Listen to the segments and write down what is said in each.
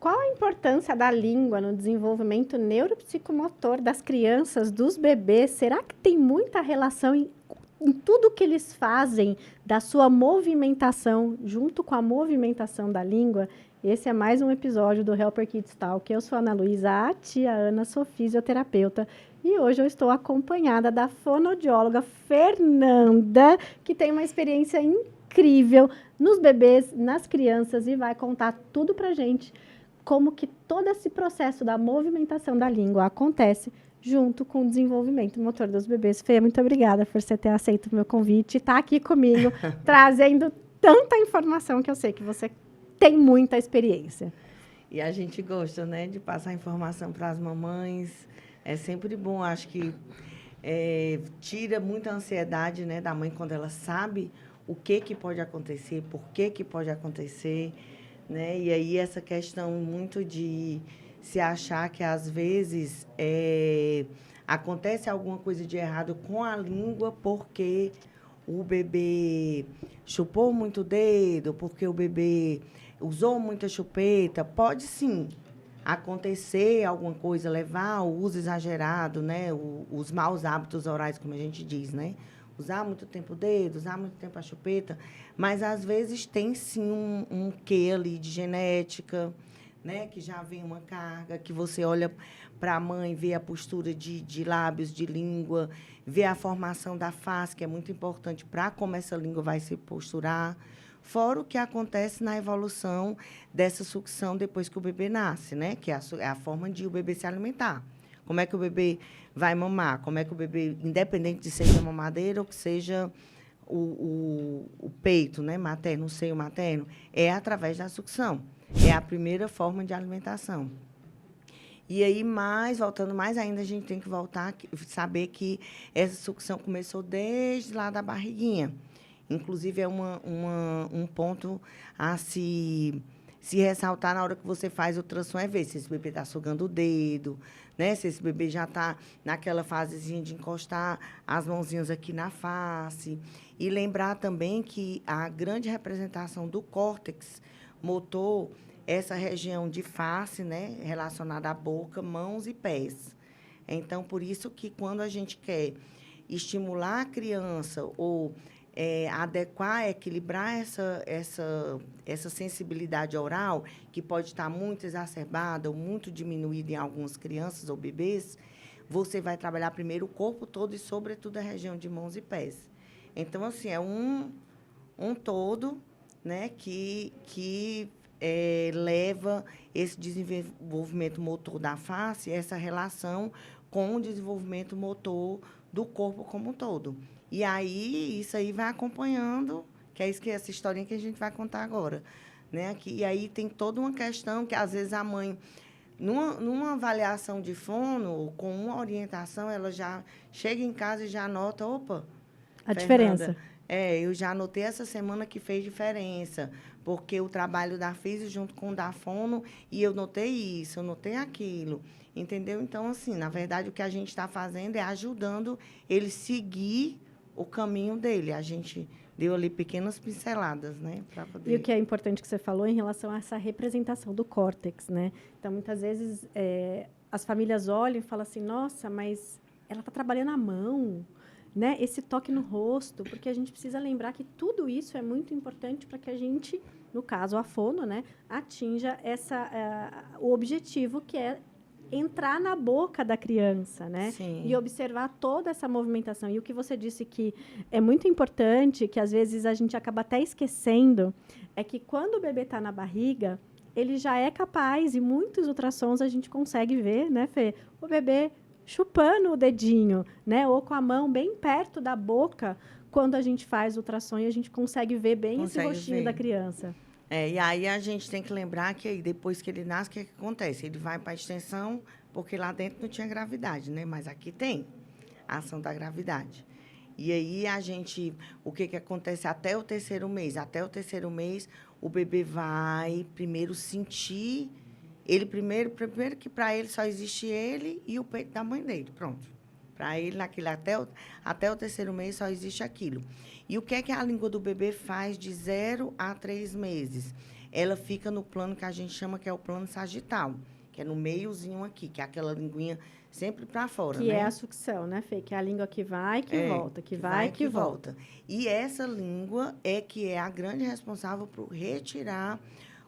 Qual a importância da língua no desenvolvimento neuropsicomotor das crianças, dos bebês? Será que tem muita relação em tudo que eles fazem, da sua movimentação, junto com a movimentação da língua? Esse é mais um episódio do Helper Kids Talk. Eu sou a Ana Luísa, a tia Ana, sou fisioterapeuta. E hoje eu estou acompanhada da fonoaudióloga Fernanda, que tem uma experiência incrível nos bebês, nas crianças, e vai contar tudo pra gente, como que todo esse processo da movimentação da língua acontece junto com o desenvolvimento motor dos bebês. Fê, muito obrigada por você ter aceito o meu convite e estar aqui comigo, trazendo tanta informação que eu sei que você tem muita experiência. E a gente gosta, né, de passar informação para as mamães. É sempre bom, acho que tira muita ansiedade, né, da mãe quando ela sabe o que pode acontecer, por que pode acontecer, né? E aí essa questão muito de se achar que às vezes acontece alguma coisa de errado com a língua porque o bebê chupou muito o dedo, porque o bebê usou muita chupeta. Pode sim acontecer alguma coisa, levar o uso exagerado, né? Os maus hábitos orais, como a gente diz, né? Usar muito tempo o dedo, usar muito tempo a chupeta, mas às vezes tem sim um quê ali de genética, né? Que já vem uma carga, que você olha para a mãe, vê a postura de lábios, de língua, vê a formação da face, que é muito importante para como essa língua vai se posturar. Fora o que acontece na evolução dessa sucção depois que o bebê nasce, né? Que é a forma de o bebê se alimentar. Como é que o bebê vai mamar? Como é que o bebê, independente de seja mamadeira ou que seja o peito, né, materno, o seio materno, é através da sucção. É a primeira forma de alimentação. E aí, voltando mais ainda, a gente tem que voltar, saber que essa sucção começou desde lá da barriguinha. Inclusive, é um ponto a se ressaltar na hora que você faz o ultrassom, é ver se esse bebê está sugando o dedo, né? Se esse bebê já está naquela fasezinha de encostar as mãozinhas aqui na face. E lembrar também que a grande representação do córtex motor, essa região de face, né, relacionada à boca, mãos e pés. Então, por isso que quando a gente quer estimular a criança ou adequar, equilibrar essa sensibilidade oral, que pode estar muito exacerbada ou muito diminuída em algumas crianças ou bebês, você vai trabalhar primeiro o corpo todo e, sobretudo, a região de mãos e pés. Então, assim, é um todo, né, que leva esse desenvolvimento motor da face, essa relação com o desenvolvimento motor do corpo como um todo. E aí, isso aí vai acompanhando, que é essa historinha que a gente vai contar agora, né? E aí tem toda uma questão que, às vezes, a mãe, numa avaliação de fono, com uma orientação, ela já chega em casa e já nota, opa, A Fernanda, diferença. eu já notei essa semana que fez diferença, porque o trabalho da Físio junto com o da fono, e eu notei isso, eu notei aquilo, entendeu? Então, assim, na verdade, o que a gente está fazendo é ajudando ele seguir o caminho dele. A gente deu ali pequenas pinceladas, né? Pra poder... E o que é importante que você falou em relação a essa representação do córtex, né? Então, muitas vezes, as famílias olham e falam assim, nossa, mas ela está trabalhando a mão, né? Esse toque no rosto, porque a gente precisa lembrar que tudo isso é muito importante para que a gente, no caso, a fono, né, atinja o objetivo, que é entrar na boca da criança, né? Sim. E observar toda essa movimentação. E o que você disse que é muito importante, que às vezes a gente acaba até esquecendo, é que quando o bebê está na barriga, ele já é capaz, e muitos ultrassons a gente consegue ver, né, Fê? O bebê chupando o dedinho, né? Ou com a mão bem perto da boca, quando a gente faz ultrassom, e a gente consegue ver bem esse rostinho da criança. E aí a gente tem que lembrar que aí, depois que ele nasce, o que acontece? Ele vai para a extensão, porque lá dentro não tinha gravidade, né? Mas aqui tem a ação da gravidade. E aí o que acontece até o terceiro mês? Até o terceiro mês, o bebê vai primeiro sentir, ele primeiro que para ele só existe ele e o peito da mãe dele, pronto. Para ele, até o terceiro mês, só existe aquilo. E o que é que a língua do bebê faz de 0 a 3 meses? ela fica no plano que a gente chama que é o plano sagital, que é no meiozinho aqui, que é aquela linguinha sempre para fora, Que né? é a sucção, né, Fê? Que é a língua que vai, que volta, que vai, que que volta. E essa língua é que é a grande responsável por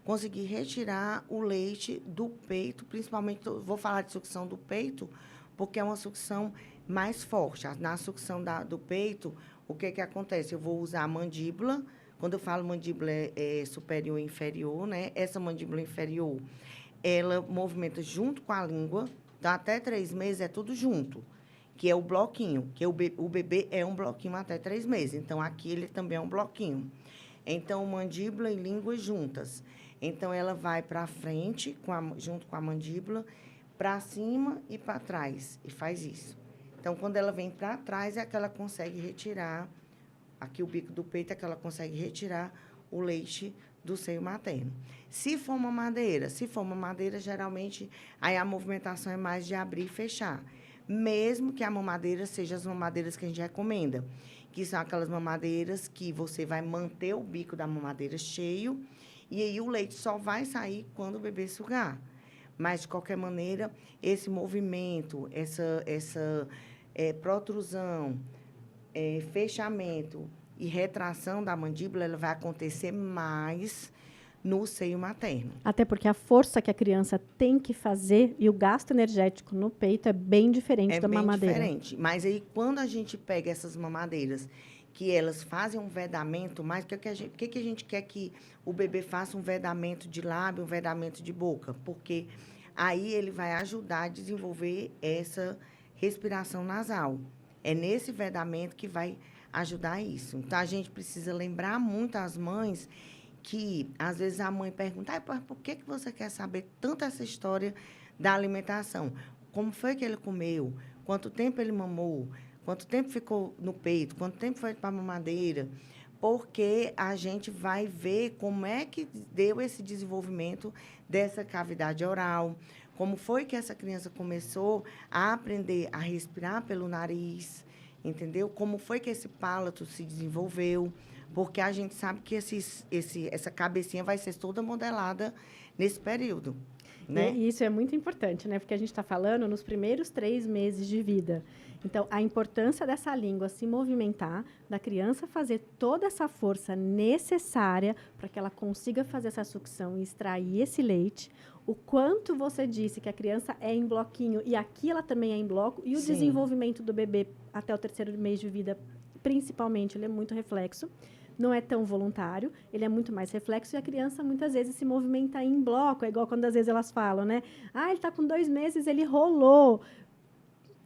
conseguir retirar o leite do peito, principalmente, vou falar de sucção do peito, porque é uma sucção mais forte. Na sucção do peito, o que acontece? Eu vou usar a mandíbula. Quando eu falo mandíbula é superior e inferior, né? Essa mandíbula inferior, ela movimenta junto com a língua. Então, até 3 meses é tudo junto, que é o bloquinho, que o bebê é um bloquinho até 3 meses. Então, aqui ele também é um bloquinho. Então, mandíbula e língua juntas. Então, ela vai para frente, junto com a mandíbula, para cima e para trás, e faz isso. Então, quando ela vem para trás, é que ela consegue retirar, aqui o bico do peito, é que ela consegue retirar o leite do seio materno. Se for mamadeira, geralmente, aí a movimentação é mais de abrir e fechar. Mesmo que a mamadeira seja as mamadeiras que a gente recomenda, que são aquelas mamadeiras que você vai manter o bico da mamadeira cheio, e aí o leite só vai sair quando o bebê sugar. Mas, de qualquer maneira, esse movimento, essa protrusão, fechamento e retração da mandíbula, ela vai acontecer mais no seio materno. Até porque a força que a criança tem que fazer e o gasto energético no peito é bem diferente da mamadeira. É bem diferente. Mas aí, quando a gente pega essas mamadeiras, que elas fazem um vedamento mais, que a gente quer que o bebê faça um vedamento de lábio, um vedamento de boca? Porque aí ele vai ajudar a desenvolver essa respiração nasal. É nesse vedamento que vai ajudar isso. Então, a gente precisa lembrar muito as mães que, às vezes, a mãe pergunta, por que você quer saber tanto essa história da alimentação? Como foi que ele comeu? Quanto tempo ele mamou? Quanto tempo ficou no peito? Quanto tempo foi para a mamadeira? Porque a gente vai ver como é que deu esse desenvolvimento dessa cavidade oral, como foi que essa criança começou a aprender a respirar pelo nariz, entendeu? Como foi que esse palato se desenvolveu, porque a gente sabe que essa cabecinha vai ser toda modelada nesse período, né? E isso é muito importante, né? Porque a gente está falando nos primeiros 3 meses de vida. Então, a importância dessa língua se movimentar, da criança fazer toda essa força necessária para que ela consiga fazer essa sucção e extrair esse leite. O quanto você disse que a criança é em bloquinho e aqui ela também é em bloco. E o Sim. desenvolvimento do bebê até o 3º mês de vida, principalmente, ele é muito reflexo. Não é tão voluntário, ele é muito mais reflexo e a criança muitas vezes se movimenta em bloco. É igual quando às vezes elas falam, né? Ele está com 2 meses, ele rolou.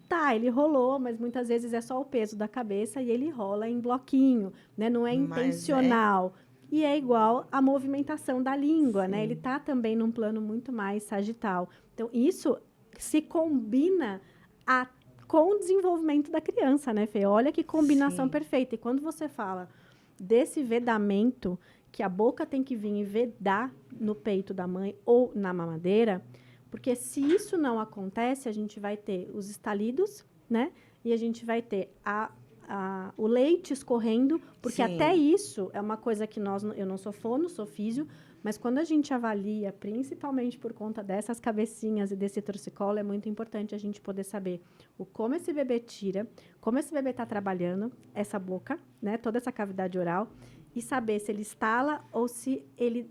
Tá, ele rolou, mas muitas vezes é só o peso da cabeça e ele rola em bloquinho, né? Não é intencional. E é igual a movimentação da língua, né? Ele está também num plano muito mais sagital. Então, isso se combina com o desenvolvimento da criança, né, Fê? Olha que combinação perfeita. E quando você fala desse vedamento, que a boca tem que vir e vedar no peito da mãe ou na mamadeira, porque se isso não acontece, a gente vai ter os estalidos, né? E a gente vai ter o leite escorrendo, porque até isso é uma coisa que eu não sou fono, sou físio, mas quando a gente avalia, principalmente por conta dessas cabecinhas e desse torcicolo, é muito importante a gente poder saber como esse bebê tira, como esse bebê está trabalhando essa boca, né? Toda essa cavidade oral, e saber se ele estala ou se ele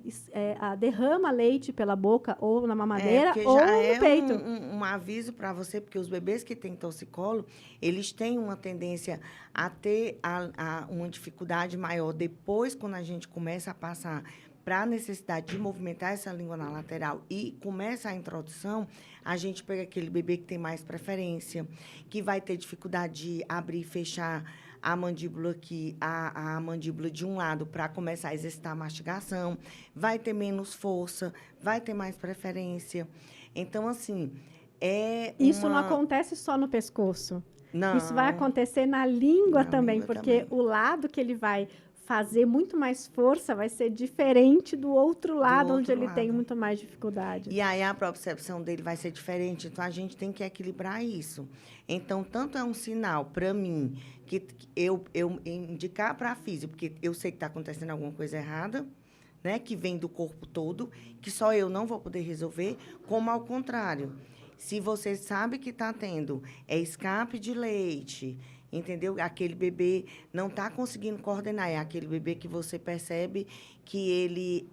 derrama leite pela boca ou na mamadeira ou no peito. Um aviso para você, porque os bebês que têm torcicolo, eles têm uma tendência a ter uma dificuldade maior depois, quando a gente começa a passar para a necessidade de movimentar essa língua na lateral e começa a introdução, a gente pega aquele bebê que tem mais preferência, que vai ter dificuldade de abrir e fechar a mandíbula aqui, a mandíbula de um lado para começar a exercitar a mastigação, vai ter menos força, vai ter mais preferência. Então, assim, Isso não acontece só no pescoço. Não. Isso vai acontecer na língua também, porque o lado que ele vai fazer muito mais força vai ser diferente do outro lado, onde ele tem muito mais dificuldade. E aí a propriocepção dele vai ser diferente, então a gente tem que equilibrar isso. Então, tanto é um sinal para mim que eu indicar para a física, porque eu sei que está acontecendo alguma coisa errada, né, que vem do corpo todo, que só eu não vou poder resolver, como ao contrário. Se você sabe que está tendo escape de leite, entendeu? Aquele bebê não está conseguindo coordenar, é aquele bebê que você percebe que ele,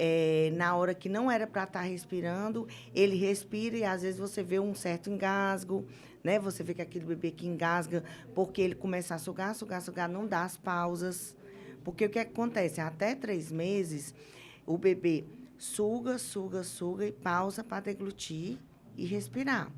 na hora que não era para estar respirando, ele respira e, às vezes, você vê um certo engasgo, né? Você vê que aquele bebê que engasga porque ele começa a sugar, não dá as pausas. Porque o que acontece? Até 3 meses, o bebê suga e pausa para deglutir e respirar.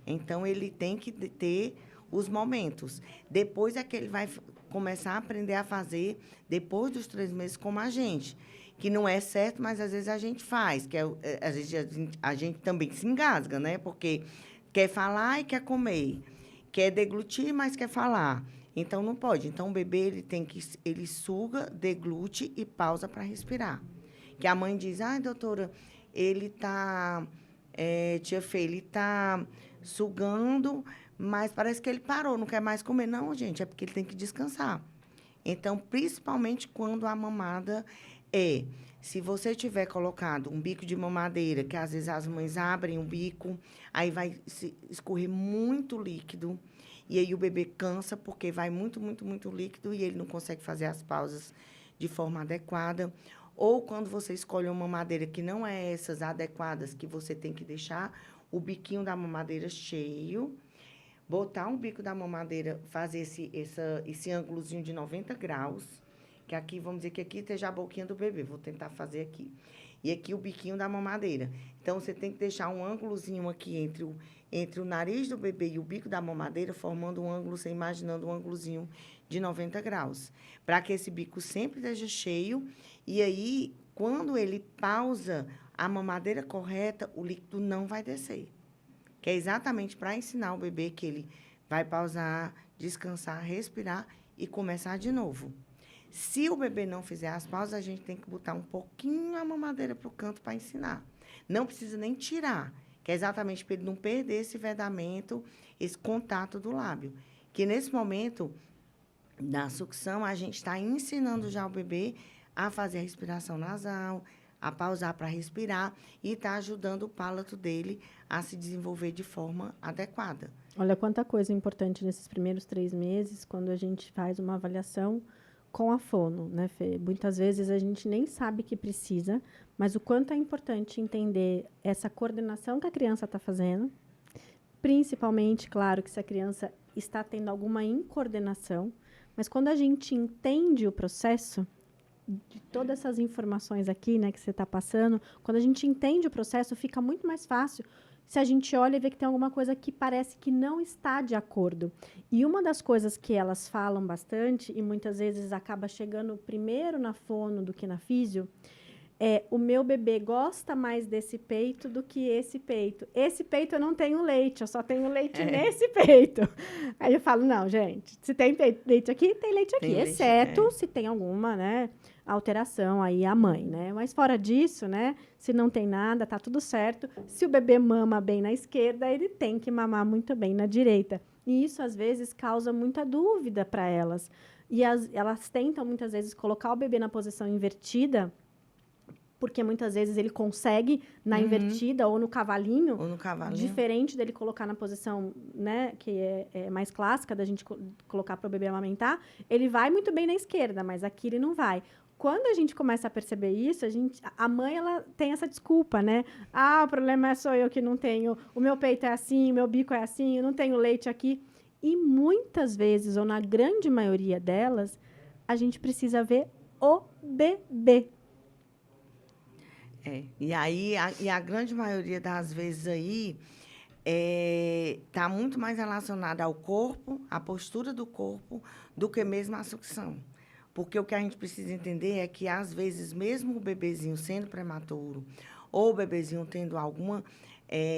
Então, ele tem que ter os momentos. Depois é que ele vai começar a aprender a fazer, depois dos 3 meses, como a gente. Que não é certo, mas às vezes a gente faz. Que às vezes a gente também se engasga, né? Porque quer falar e quer comer. Quer deglutir, mas quer falar. Então, não pode. Então, o bebê ele suga, deglute e pausa para respirar. Que a mãe diz, doutora, ele está... tia Fê, ele está sugando, mas parece que ele parou, não quer mais comer. Não, gente, é porque ele tem que descansar. Então, principalmente quando a mamada se você tiver colocado um bico de mamadeira, que às vezes as mães abrem o bico, aí vai escorrer muito líquido, e aí o bebê cansa, porque vai muito, muito, muito líquido, e ele não consegue fazer as pausas de forma adequada. Ou quando você escolhe uma mamadeira que não é essas adequadas, que você tem que deixar o biquinho da mamadeira cheio, botar um bico da mamadeira, fazer esse ângulozinho de 90 graus, que aqui, vamos dizer que aqui esteja a boquinha do bebê, vou tentar fazer aqui. E aqui o biquinho da mamadeira. Então, você tem que deixar um ângulozinho aqui entre o nariz do bebê e o bico da mamadeira, formando um ângulo, você imaginando um ângulozinho de 90 graus. Para que esse bico sempre esteja cheio. E aí, quando ele pausa a mamadeira correta, o líquido não vai descer. Que é exatamente para ensinar o bebê que ele vai pausar, descansar, respirar e começar de novo. Se o bebê não fizer as pausas, a gente tem que botar um pouquinho a mamadeira para o canto para ensinar. Não precisa nem tirar, que é exatamente para ele não perder esse vedamento, esse contato do lábio. Que, nesse momento, da sucção, a gente está ensinando já o bebê a fazer a respiração nasal, a pausar para respirar e está ajudando o palato dele a se desenvolver de forma adequada. Olha quanta coisa importante nesses primeiros 3 meses, quando a gente faz uma avaliação com a fono, né, Fê? Muitas vezes a gente nem sabe que precisa, mas o quanto é importante entender essa coordenação que a criança está fazendo, principalmente, claro, que se a criança está tendo alguma incoordenação, mas quando a gente entende o processo, de todas essas informações aqui, né, que você está passando, quando a gente entende o processo, fica muito mais fácil se a gente olha e vê que tem alguma coisa que parece que não está de acordo. E uma das coisas que elas falam bastante, e muitas vezes acaba chegando primeiro na fono do que na físio, o meu bebê gosta mais desse peito do que esse peito. Esse peito eu não tenho leite, eu só tenho leite nesse peito. Aí eu falo, não, gente, se tem leite aqui, tem leite aqui. Tem exceto leite, se tem alguma, né, alteração aí a mãe, né? Mas fora disso, né, se não tem nada, tá tudo certo. Se o bebê mama bem na esquerda, ele tem que mamar muito bem na direita. E isso, às vezes, causa muita dúvida para elas. E elas tentam, muitas vezes, colocar o bebê na posição invertida, porque muitas vezes ele consegue na invertida ou no cavalinho, diferente dele colocar na posição, né, que é mais clássica da gente colocar para o bebê amamentar. Ele vai muito bem na esquerda, mas aqui ele não vai. Quando a gente começa a perceber isso, a mãe ela tem essa desculpa, né? O problema sou eu que não tenho, o meu peito é assim, o meu bico é assim, eu não tenho leite aqui. E muitas vezes, ou na grande maioria delas, a gente precisa ver o bebê. E aí, a grande maioria das vezes aí, está muito mais relacionada ao corpo, à postura do corpo, do que mesmo à sucção. Porque o que a gente precisa entender é que, às vezes, mesmo o bebezinho sendo prematuro, ou o bebezinho tendo alguma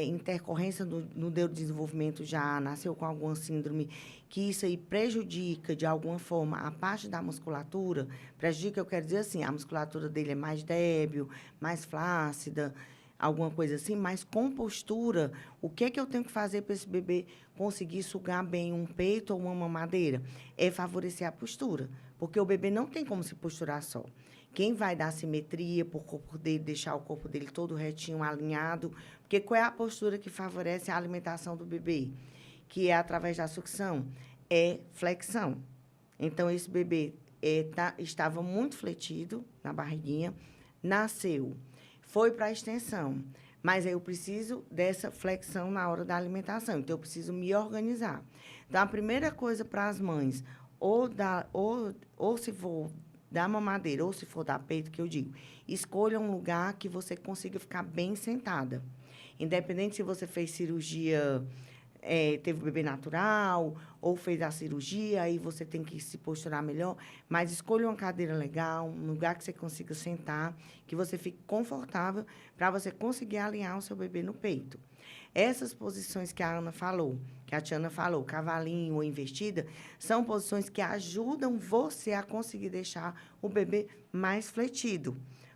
intercorrência no neurodesenvolvimento, já nasceu com alguma síndrome, que isso aí prejudica, de alguma forma, a parte da musculatura. Prejudica, eu quero dizer assim, a musculatura dele é mais débil, mais flácida, alguma coisa assim, mas com postura, o que é que eu tenho que fazer para esse bebê conseguir sugar bem um peito ou uma mamadeira? É favorecer a postura, porque o bebê não tem como se posturar só. quem vai dar simetria para o corpo dele, deixar o corpo dele todo retinho, alinhado. Porque qual é a postura que favorece a alimentação do bebê? Que é através da sucção? É flexão. Então, esse bebê estava muito fletido na barriguinha, nasceu, foi para a extensão. Mas aí eu preciso dessa flexão na hora da alimentação. Então, eu preciso me organizar. Então, a primeira coisa para as mães, ou se for dar mamadeira, ou se for dar peito, que eu digo, escolha um lugar que você consiga ficar bem sentada. Independente se você fez cirurgia, teve bebê natural, ou fez a cirurgia, aí você tem que se posturar melhor, mas escolha uma cadeira legal, um lugar que você consiga sentar, que você fique confortável, para você conseguir alinhar o seu bebê no peito. Essas posições que a Ana falou, que a Tiana falou, cavalinho ou investida, são posições que ajudam você a conseguir deixar o bebê mais fletido.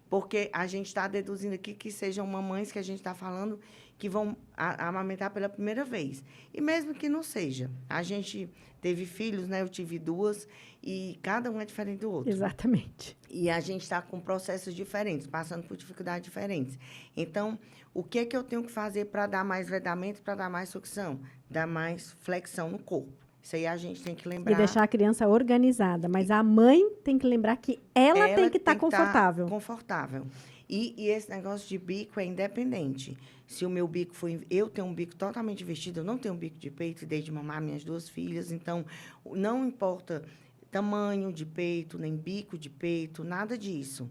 Porque a gente está deduzindo aqui que sejam mamães que a gente está falando que vão amamentar pela primeira vez. E mesmo que não seja. A gente teve filhos, né? Eu tive 2, e cada um é diferente do outro. Exatamente. E a gente está com processos diferentes, passando por dificuldades diferentes. Então, o que é que eu tenho que fazer para dar mais vedamento, para dar mais sucção? Dar mais flexão no corpo. Isso aí a gente tem que lembrar. E deixar a criança organizada. Mas a mãe tem que lembrar que ela tem que estar confortável. Confortável. E esse negócio de bico é independente. Se o meu bico for... Eu tenho um bico totalmente vestido, eu não tenho um bico de peito, dei de mamar minhas 2 filhas. Então, não importa tamanho de peito, nem bico de peito, nada disso.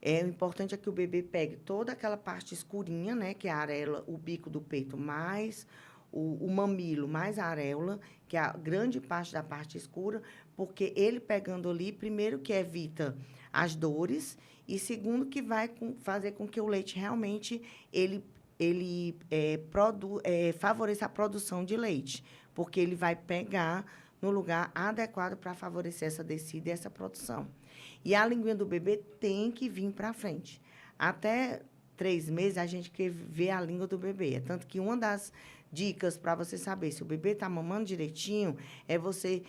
O importante é que o bebê pegue toda aquela parte escurinha, né, que é a areola, o bico do peito, mais o mamilo, mais a areola, que é a grande parte da parte escura, porque ele pegando ali, primeiro que evita as dores, e segundo que vai fazer com que o leite realmente favoreça a produção de leite, porque ele vai pegar no lugar adequado para favorecer essa descida e essa produção. E a linguinha do bebê tem que vir para frente. Até 3 meses, a gente quer ver a língua do bebê. Tanto que uma das dicas para você saber se o bebê está mamando direitinho é você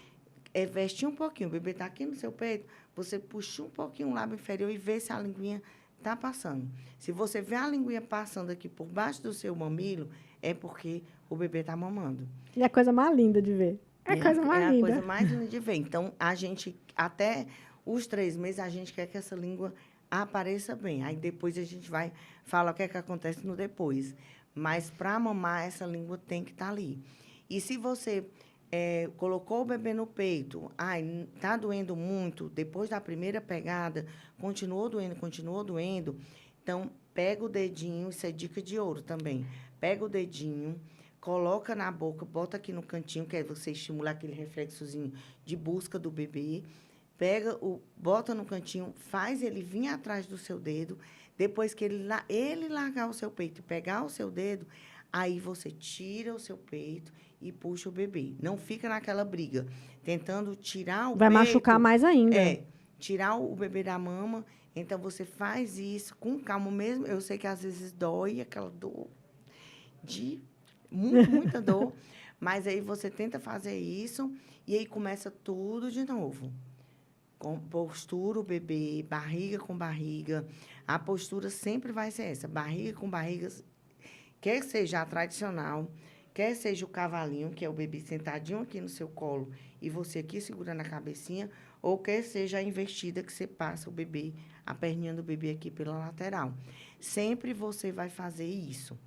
vestir um pouquinho. O bebê está aqui no seu peito, você puxa um pouquinho o lábio inferior e vê se a linguinha está passando. Se você vê a linguinha passando aqui por baixo do seu mamilo, é porque o bebê está mamando. E é a coisa mais linda de ver. É a coisa mais linda. É a coisa mais linda de ver. Então, a gente, até os 3 meses, a gente quer que essa língua apareça bem. Aí, depois, a gente vai falar o que é que acontece no depois. Mas, para mamar, essa língua tem que estar ali. E se você colocou o bebê no peito, está doendo muito, depois da primeira pegada, continuou doendo, então, pega o dedinho, isso é dica de ouro também, pega o dedinho, coloca na boca, bota aqui no cantinho, que é você estimular aquele reflexozinho de busca do bebê, bota no cantinho, faz ele vir atrás do seu dedo, depois que ele largar o seu peito e pegar o seu dedo, aí você tira o seu peito e puxa o bebê. Não fica naquela briga, tentando tirar o peito. Vai machucar mais ainda. Tirar o bebê da mama. Então, você faz isso com calma mesmo. Eu sei que, às vezes, dói, aquela dor de muita dor. Mas aí você tenta fazer isso e aí começa tudo de novo. Com postura, o bebê, barriga com barriga. A postura sempre vai ser essa, barriga com barriga, quer seja a tradicional, quer seja o cavalinho, que é o bebê sentadinho aqui no seu colo e você aqui segurando a cabecinha, ou quer seja a investida, que você passa o bebê, a perninha do bebê aqui pela lateral. Sempre você vai fazer isso.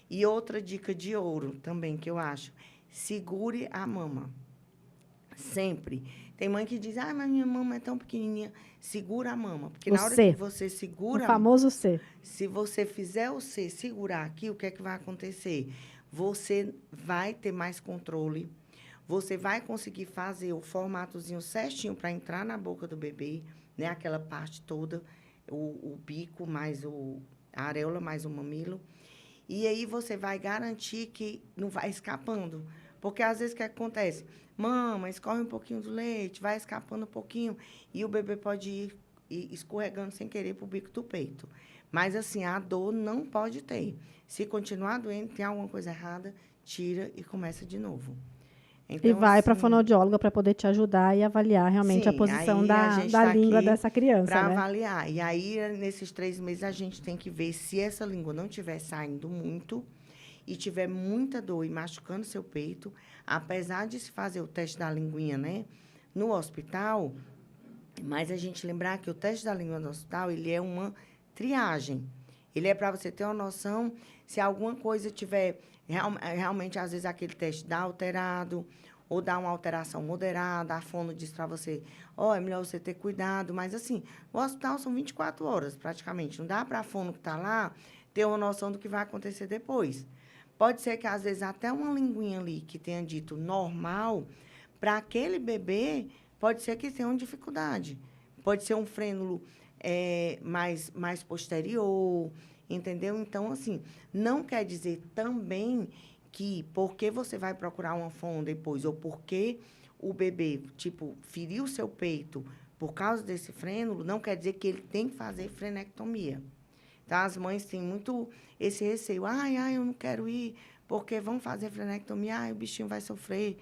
E outra dica de ouro também, que eu acho, segure a mama. Sempre. Tem mãe que diz, mas minha mama é tão pequenininha. Segura a mama. Porque na hora que você segura... O famoso C. Se você fizer o C segurar aqui, o que é que vai acontecer? Você vai ter mais controle. Você vai conseguir fazer o formatozinho certinho para entrar na boca do bebê, né? Aquela parte toda, o bico mais a areola mais o mamilo. E aí você vai garantir que não vai escapando. Porque, às vezes, o que acontece? Mama, escorre um pouquinho do leite, vai escapando um pouquinho, e o bebê pode ir escorregando sem querer para o bico do peito. Mas, assim, a dor não pode ter. Se continuar doendo, tem alguma coisa errada, tira e começa de novo. E Então, vai para a assim, fonoaudióloga para poder te ajudar e avaliar realmente a sim, posição aí a da, gente da está língua aqui dessa criança, para né? avaliar. E aí, nesses 3 meses, a gente tem que ver se essa língua não estiver saindo muito e tiver muita dor e machucando seu peito, apesar de se fazer o teste da linguinha, né, no hospital, mas a gente lembrar que o teste da língua no hospital, ele é uma triagem. Ele é para você ter uma noção se alguma coisa tiver realmente, às vezes, aquele teste dá alterado ou dá uma alteração moderada. A fono diz para você, é melhor você ter cuidado. Mas, assim, o hospital são 24 horas, praticamente. Não dá para a fono que está lá ter uma noção do que vai acontecer depois. Pode ser que, às vezes, até uma linguinha ali que tenha dito normal, para aquele bebê, pode ser que tenha uma dificuldade. Pode ser um frênulo mais posterior, entendeu? Então, assim, não quer dizer também que porque você vai procurar uma fono depois, ou porque o bebê, tipo, feriu o seu peito por causa desse frênulo, não quer dizer que ele tem que fazer frenectomia. Tá? As mães têm muito esse receio. Ai, eu não quero ir, porque vão fazer frenectomia, o bichinho vai sofrer.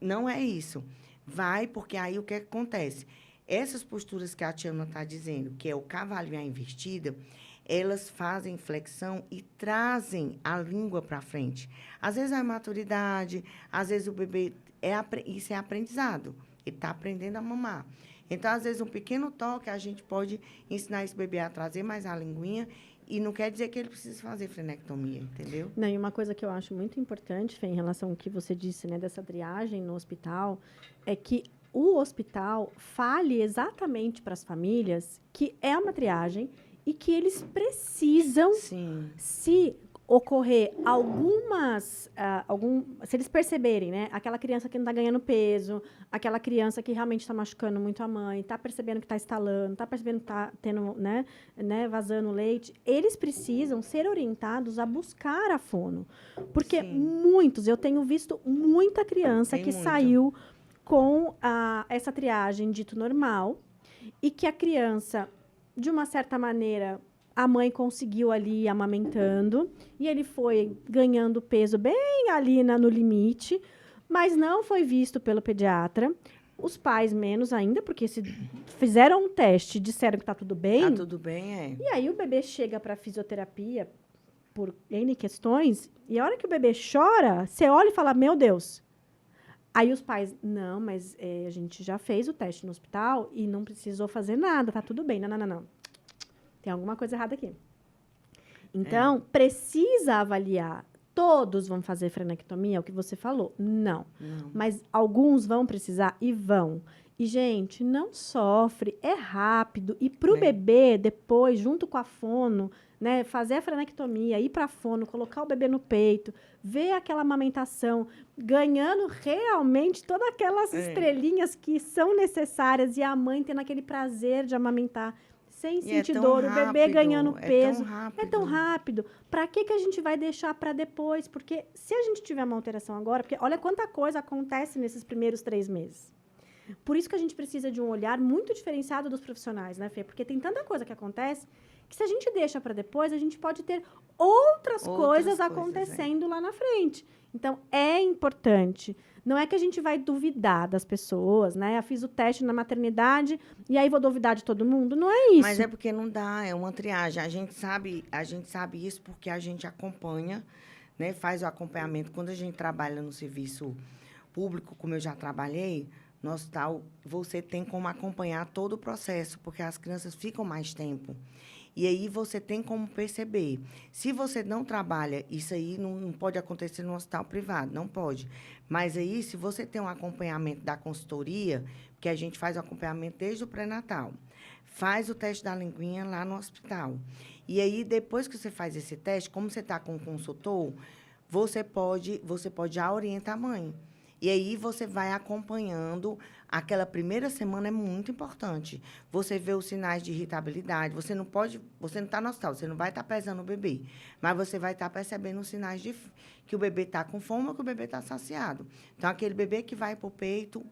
Não é isso. Vai, porque aí o que acontece? Essas posturas que a Tiana está dizendo, que é o cavalinho à invertida, elas fazem flexão e trazem a língua para frente. Às vezes é maturidade, às vezes o bebê... Isso é aprendizado. Ele está aprendendo a mamar. Então, às vezes, um pequeno toque, a gente pode ensinar esse bebê a trazer mais a linguinha e não quer dizer que ele precisa fazer frenectomia, entendeu? Não, e uma coisa que eu acho muito importante, Fê, em relação ao que você disse, né, dessa triagem no hospital, é que o hospital fale exatamente para as famílias que é uma triagem e que eles precisam, Sim. se ocorrer se eles perceberem, né, aquela criança que não está ganhando peso, aquela criança que realmente está machucando muito a mãe, está percebendo que está estalando, está percebendo que está tendo, né, vazando leite, eles precisam ser orientados a buscar a fono. Porque eu tenho visto muita criança que saiu com essa triagem dito normal e que a criança, de uma certa maneira, a mãe conseguiu ali ir amamentando e ele foi ganhando peso bem ali no limite, mas não foi visto pelo pediatra. Os pais menos ainda, porque se fizeram um teste e disseram que está tudo bem. Está tudo bem, é. E aí o bebê chega para fisioterapia por N questões e a hora que o bebê chora, você olha e fala, meu Deus. Aí os pais, não, mas a gente já fez o teste no hospital e não precisou fazer nada, tá tudo bem. Não. Tem alguma coisa errada aqui. Então, precisa avaliar. Todos vão fazer frenectomia, é o que você falou? Não. Mas alguns vão precisar e vão. E, gente, não sofre, é rápido. E para o bebê, depois, junto com a fono, né, fazer a frenectomia, ir para a fono, colocar o bebê no peito, ver aquela amamentação, ganhando realmente todas aquelas estrelinhas que são necessárias e a mãe tendo aquele prazer de amamentar sem sentir dor, o bebê ganhando peso. É tão rápido. Para que a gente vai deixar para depois? Porque se a gente tiver uma alteração agora, porque olha quanta coisa acontece nesses primeiros 3 meses. Por isso que a gente precisa de um olhar muito diferenciado dos profissionais, né, Fê? Porque tem tanta coisa que acontece que se a gente deixa para depois, a gente pode ter outras coisas acontecendo lá na frente. Então, é importante. Não é que a gente vai duvidar das pessoas, né? Eu fiz o teste na maternidade e aí vou duvidar de todo mundo. Não é isso. Mas é porque não dá, é uma triagem. A gente sabe isso porque a gente acompanha, né? Faz o acompanhamento. Quando a gente trabalha no serviço público, como eu já trabalhei, no hospital, você tem como acompanhar todo o processo, porque as crianças ficam mais tempo. E aí você tem como perceber. Se você não trabalha, isso aí não pode acontecer no hospital privado, não pode. Mas aí, se você tem um acompanhamento da consultoria, porque a gente faz o acompanhamento desde o pré-natal, faz o teste da linguinha lá no hospital. E aí, depois que você faz esse teste, como você está com o consultor, você pode já orientar a mãe. E aí você vai acompanhando. Aquela primeira semana é muito importante. Você vê os sinais de irritabilidade. Você não está no hospital, você não vai estar pesando o bebê. Mas você vai estar percebendo os sinais de que o bebê está com fome ou que o bebê está saciado. Então, aquele bebê que vai para o peito,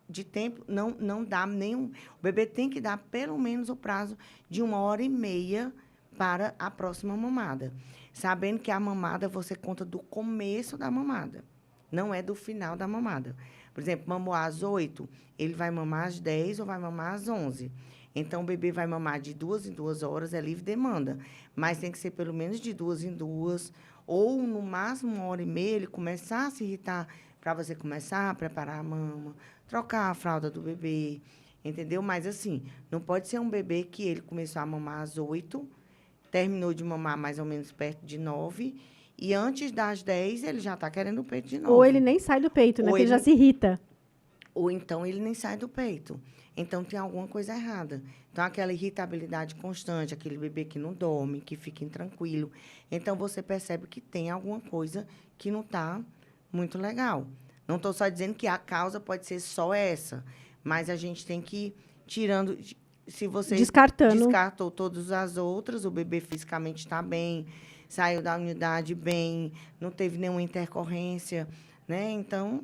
de tempo, não dá nenhum... O bebê tem que dar pelo menos o prazo de 1h30 para a próxima mamada. Sabendo que a mamada, você conta do começo da mamada. não é do final da mamada. Por exemplo, mamou às 8, ele vai mamar às 10 ou vai mamar às 11. Então, o bebê vai mamar de 2 em 2 horas, é livre demanda. Mas tem que ser pelo menos de 2 em 2, ou no máximo 1h30, ele começar a se irritar para você começar a preparar a mama, trocar a fralda do bebê, entendeu? Mas, assim, não pode ser um bebê que ele começou a mamar às 8, terminou de mamar mais ou menos perto de 9, e antes das 10, ele já está querendo o peito de novo. Ou ele nem sai do peito, né? Porque ele já se irrita. Ou então ele nem sai do peito. Então, tem alguma coisa errada. Então, aquela irritabilidade constante, aquele bebê que não dorme, que fica intranquilo. Então, você percebe que tem alguma coisa que não está muito legal. Não estou só dizendo que a causa pode ser só essa, mas a gente tem que ir tirando. Se você descartou todas as outras, o bebê fisicamente está bem, saiu da unidade bem, não teve nenhuma intercorrência, né? Então,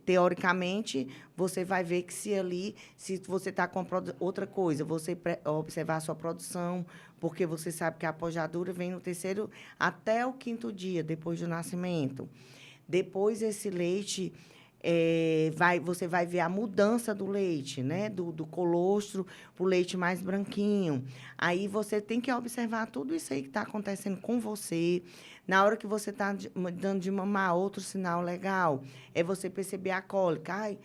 teoricamente, você vai ver que se você está com outra coisa, você observar a sua produção, porque você sabe que a apojadura vem no 3º até o 5º dia, depois do nascimento. Depois, esse leite, você vai ver a mudança do leite, né? Do colostro para o leite mais branquinho. Aí, você tem que observar tudo isso aí que está acontecendo com você. Na hora que você está dando de mamar, outro sinal legal é você perceber a cólica. Ai,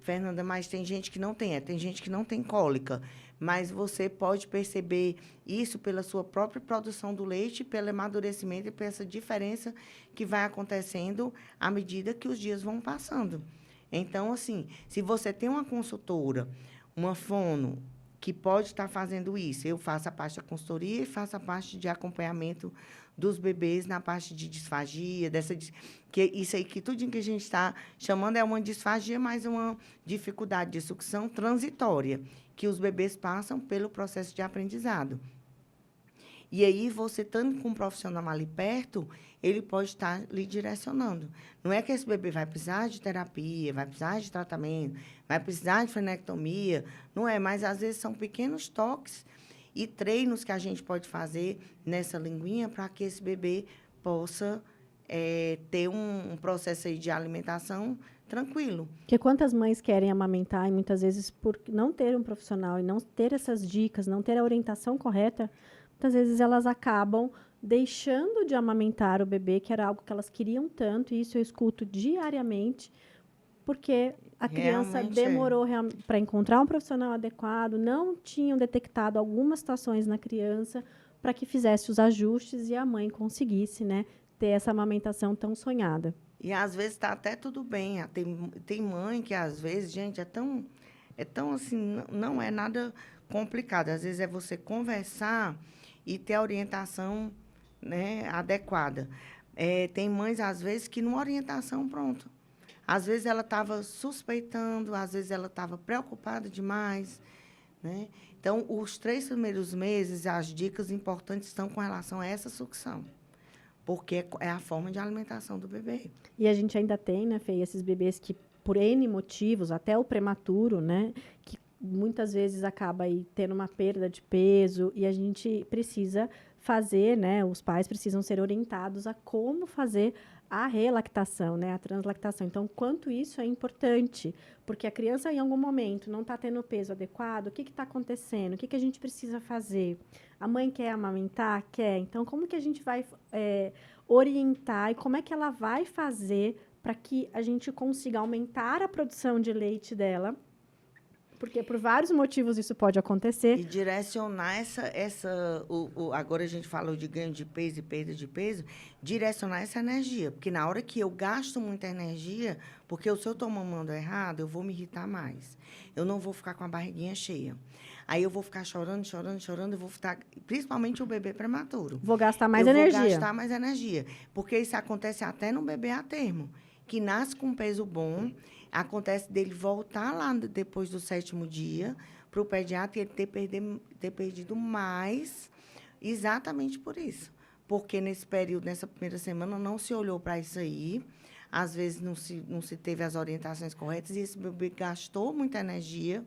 Fernanda, mas tem gente que não tem. Tem gente que não tem cólica. Mas você pode perceber isso pela sua própria produção do leite, pelo amadurecimento e por essa diferença que vai acontecendo à medida que os dias vão passando. Então, assim, se você tem uma consultora, uma fono, que pode estar fazendo isso, eu faço a parte da consultoria e faço a parte de acompanhamento dos bebês na parte de disfagia, que isso aí que tudo que a gente está chamando é uma disfagia, mas uma dificuldade de sucção transitória, que os bebês passam pelo processo de aprendizado. E aí, você estando com um profissional ali perto, ele pode estar lhe direcionando. Não é que esse bebê vai precisar de terapia, vai precisar de tratamento, vai precisar de frenectomia, não é, mas às vezes são pequenos toques e treinos que a gente pode fazer nessa linguinha para que esse bebê possa ter um processo aí de alimentação tranquilo. Porque quantas mães querem amamentar e muitas vezes por não ter um profissional e não ter essas dicas, não ter a orientação correta, muitas vezes elas acabam deixando de amamentar o bebê, que era algo que elas queriam tanto, e isso eu escuto diariamente, porque a criança demorou para encontrar um profissional adequado, não tinham detectado algumas situações na criança para que fizesse os ajustes e a mãe conseguisse, né, ter essa amamentação tão sonhada. E, às vezes, está até tudo bem. Tem mãe que, às vezes, gente, é tão assim, não é nada complicado. Às vezes, é você conversar e ter a orientação, né, adequada. Tem mães, às vezes, que numa orientação, pronto. Às vezes, ela estava suspeitando, às vezes, ela estava preocupada demais, né? Então, os 3 primeiros meses, as dicas importantes estão com relação a essa sucção, porque é a forma de alimentação do bebê. E a gente ainda tem, né, Fê, esses bebês que, por N motivos, até o prematuro, né, que muitas vezes acaba aí tendo uma perda de peso, e a gente precisa fazer, né, os pais precisam ser orientados a como fazer a relactação, né, a translactação. Então, quanto isso é importante, porque a criança, em algum momento, não está tendo o peso adequado, o que está acontecendo? O que a gente precisa fazer? A mãe quer amamentar? Quer. Então, como que a gente vai orientar e como é que ela vai fazer para que a gente consiga aumentar a produção de leite dela? Porque por vários motivos isso pode acontecer. E direcionar agora a gente falou de ganho de peso e perda de peso, direcionar essa energia. Porque na hora que eu gasto muita energia, porque se eu estou mamando errado, eu vou me irritar mais. Eu não vou ficar com a barriguinha cheia. Aí eu vou ficar chorando, eu vou ficar, principalmente o bebê prematuro. Vou gastar mais energia. Vou gastar mais energia. Porque isso acontece até no bebê a termo, que nasce com um peso bom. Acontece dele voltar lá depois do 7º dia para o pediatra e ele ter perdido mais, exatamente por isso. Porque nesse período, nessa primeira semana, não se olhou para isso aí. Às vezes não se teve as orientações corretas e esse bebê gastou muita energia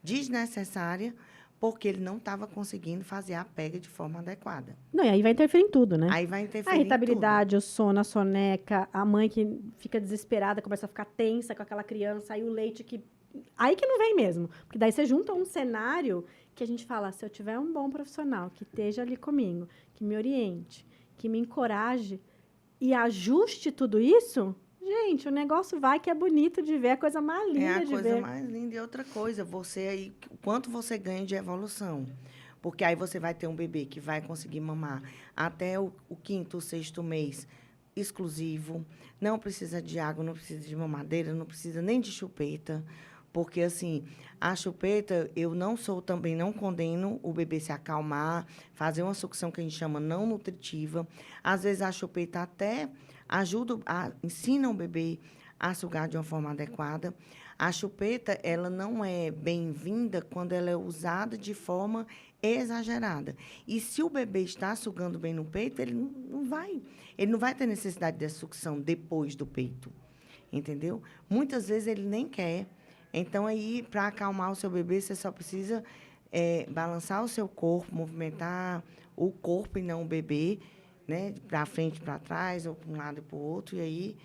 desnecessária porque ele não estava conseguindo fazer a pega de forma adequada. Não, e aí vai interferir em tudo, né? Aí vai A interferir em tudo. irritabilidade, o sono, a soneca, a mãe que fica desesperada, começa a ficar tensa com aquela criança, aí o leite que... Aí que não vem mesmo. Porque daí você junta um cenário que a gente fala, se eu tiver um bom profissional que esteja ali comigo, que me oriente, que me encoraje e ajuste tudo isso, gente, o negócio vai que é bonito de ver, é a coisa mais linda É a de coisa ver. mais linda. E outra coisa, você aí, o quanto você ganha de evolução. Porque aí você vai ter um bebê que vai conseguir mamar até o quinto, sexto mês exclusivo. Não precisa de água, não precisa de mamadeira, não precisa nem de chupeta. Porque, assim, a chupeta, eu também não condeno o bebê se acalmar, fazer uma sucção que a gente chama não nutritiva. Às vezes, a chupeta até ensina o bebê a sugar de uma forma adequada. A chupeta, ela não é bem-vinda quando ela é usada de forma exagerada. E se o bebê está sugando bem no peito, ele não vai ter necessidade de sucção depois do peito, entendeu? Muitas vezes ele nem quer. Então, aí, para acalmar o seu bebê, você só precisa balançar o seu corpo, movimentar o corpo e não o bebê, né? Para frente, para trás, ou para um lado e para o outro. E aí,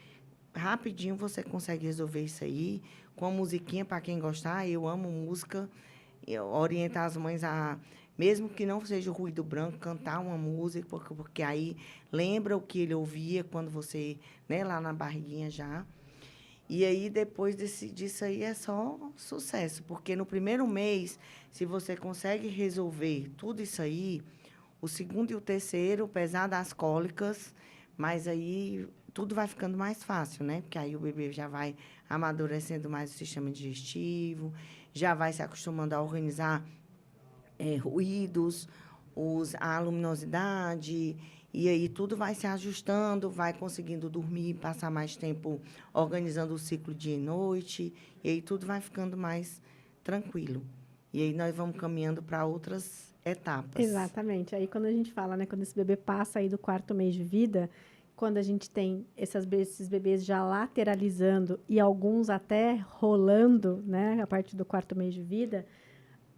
rapidinho, você consegue resolver isso aí. Com a musiquinha, para quem gostar, eu amo música. Eu orientar as mães a, mesmo que não seja o ruído branco, cantar uma música, porque aí lembra o que ele ouvia quando você, né, lá na barriguinha já. E aí, depois disso aí, é só sucesso. Porque no primeiro mês, se você consegue resolver tudo isso aí, o segundo e o terceiro, apesar das cólicas, mas aí tudo vai ficando mais fácil, né? Porque aí o bebê já vai amadurecendo mais o sistema digestivo, já vai se acostumando a organizar ruídos, a luminosidade, e aí tudo vai se ajustando, vai conseguindo dormir, passar mais tempo organizando o ciclo dia e noite, e aí tudo vai ficando mais tranquilo. E aí nós vamos caminhando para outras etapas. Exatamente. Aí quando a gente fala, né, quando esse bebê passa aí do 4º mês de vida, quando a gente tem esses bebês já lateralizando e alguns até rolando, né, a partir do 4º mês de vida,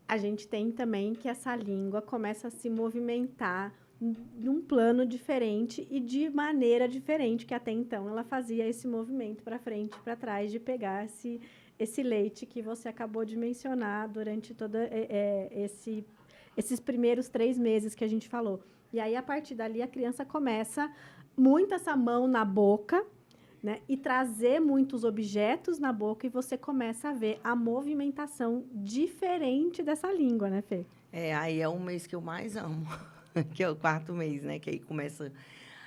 a gente tem também que essa língua começa a se movimentar num plano diferente e de maneira diferente, que até então ela fazia esse movimento para frente e para trás de pegar esse leite que você acabou de mencionar durante todo esses primeiros 3 meses que a gente falou. E aí, a partir dali, a criança começa muito essa mão na boca, né? E trazer muitos objetos na boca e você começa a ver a movimentação diferente dessa língua, né, Fê? Aí é o mês que eu mais amo, que é o 4º mês, né? Que aí começa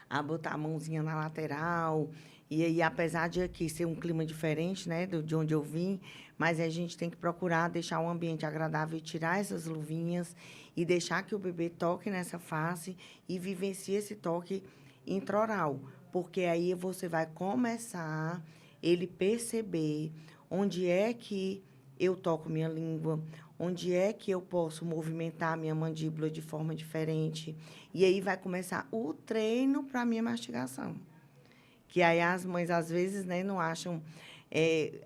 a botar a mãozinha na lateral. E aí, apesar de aqui ser um clima diferente, né, de onde eu vim, mas a gente tem que procurar deixar um ambiente agradável e tirar essas luvinhas e deixar que o bebê toque nessa face e vivencie esse toque intraoral. Porque aí você vai começar ele perceber onde é que eu toco minha língua, onde é que eu posso movimentar a minha mandíbula de forma diferente. E aí vai começar o treino para a minha mastigação. Que aí as mães, às vezes, né, não acham...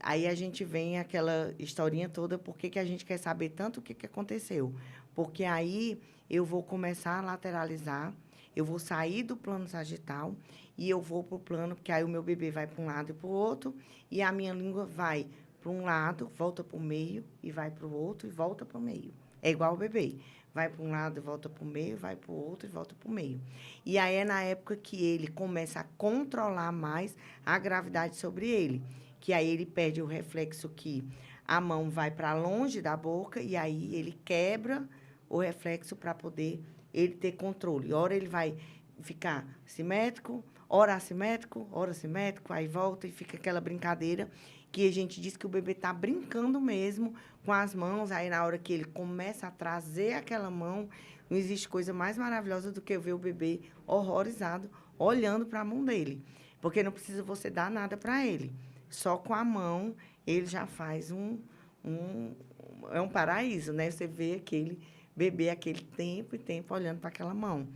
aí a gente vem aquela historinha toda, por que a gente quer saber tanto o que aconteceu. Porque aí eu vou começar a lateralizar, eu vou sair do plano sagital e eu vou para o plano, porque aí o meu bebê vai para um lado e para o outro, e a minha língua vai para um lado, volta para o meio, e vai para o outro, e volta para o meio. É igual o bebê. Vai para um lado e volta para o meio, vai para o outro e volta para o meio. E aí é na época que ele começa a controlar mais a gravidade sobre ele. Que aí ele perde o reflexo que a mão vai para longe da boca e aí ele quebra o reflexo para poder ele ter controle. Ora ele vai ficar simétrico, ora assimétrico, aí volta e fica aquela brincadeira que a gente diz que o bebê está brincando mesmo com as mãos, aí na hora que ele começa a trazer aquela mão, não existe coisa mais maravilhosa do que ver o bebê horrorizado olhando para a mão dele. Porque não precisa você dar nada para ele. Só com a mão ele já faz é um paraíso, né? Você vê aquele bebê aquele tempo e tempo olhando para aquela mão.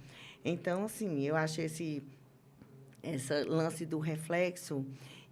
Então, assim, eu acho esse lance do reflexo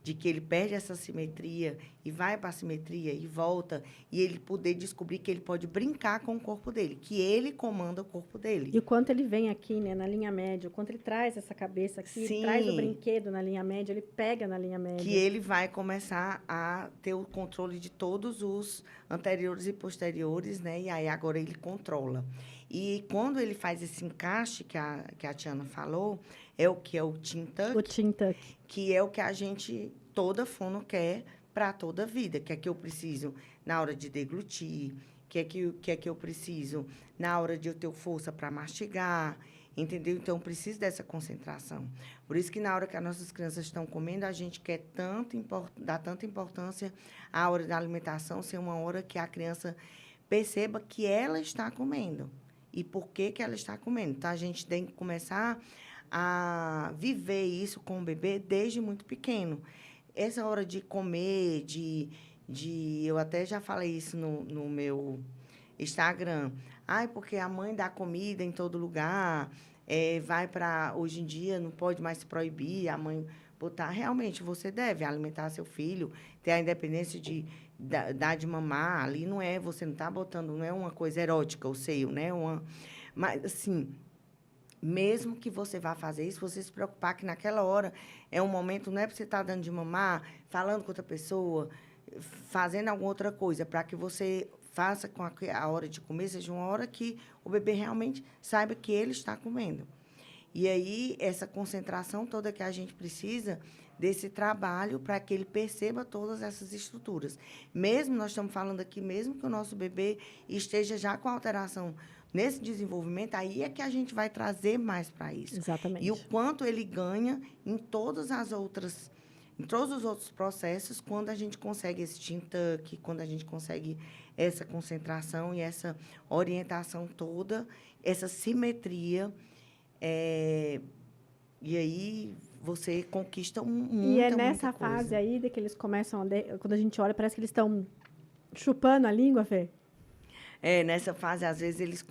de que ele perde essa simetria e vai para a simetria e volta, e ele poder descobrir que ele pode brincar com o corpo dele, que ele comanda o corpo dele. E o quanto ele vem aqui, né, na linha média, o quanto ele traz essa cabeça aqui, Sim. traz o brinquedo na linha média, ele pega na linha média. Que ele vai começar a ter o controle de todos os anteriores e posteriores, né? E aí agora ele controla. E quando ele faz esse encaixe que a Tiana falou, é o que é o Teen Tuck. O Teen Tuck. Que é o que a gente, toda fono quer para toda a vida. Que é que eu preciso na hora de deglutir, que é que eu preciso na hora de eu ter força para mastigar, entendeu? Então, eu preciso dessa concentração. Por isso que, na hora que as nossas crianças estão comendo, a gente quer dar tanta importância à hora da alimentação ser uma hora que a criança perceba que ela está comendo e por que ela está comendo. Então, a gente tem que começar a viver isso com o bebê desde muito pequeno. Essa hora de comer, eu até já falei isso no meu Instagram. Ai, porque a mãe dá comida em todo lugar, vai para... Hoje em dia, não pode mais se proibir a mãe botar. Realmente, você deve alimentar seu filho, ter a independência de dar de mamar. Ali não é, você não está botando, não é uma coisa erótica, o seio, né? Mas, assim, mesmo que você vá fazer isso, você se preocupar que naquela hora é um momento, não é para você estar dando de mamar, falando com outra pessoa, fazendo alguma outra coisa, para que você faça com a hora de comer seja uma hora que o bebê realmente saiba que ele está comendo. E aí, essa concentração toda que a gente precisa desse trabalho para que ele perceba todas essas estruturas. Mesmo, nós estamos falando aqui, mesmo que o nosso bebê esteja já com alteração nesse desenvolvimento, aí é que a gente vai trazer mais para isso. Exatamente. E o quanto ele ganha em todos os outros processos, quando a gente consegue esse Teen Tuck, quando a gente consegue essa concentração e essa orientação toda, essa simetria, e aí você conquista E é nessa fase aí de que eles começam, quando a gente olha, parece que eles estão chupando a língua, Fê? Nessa fase, às vezes, eles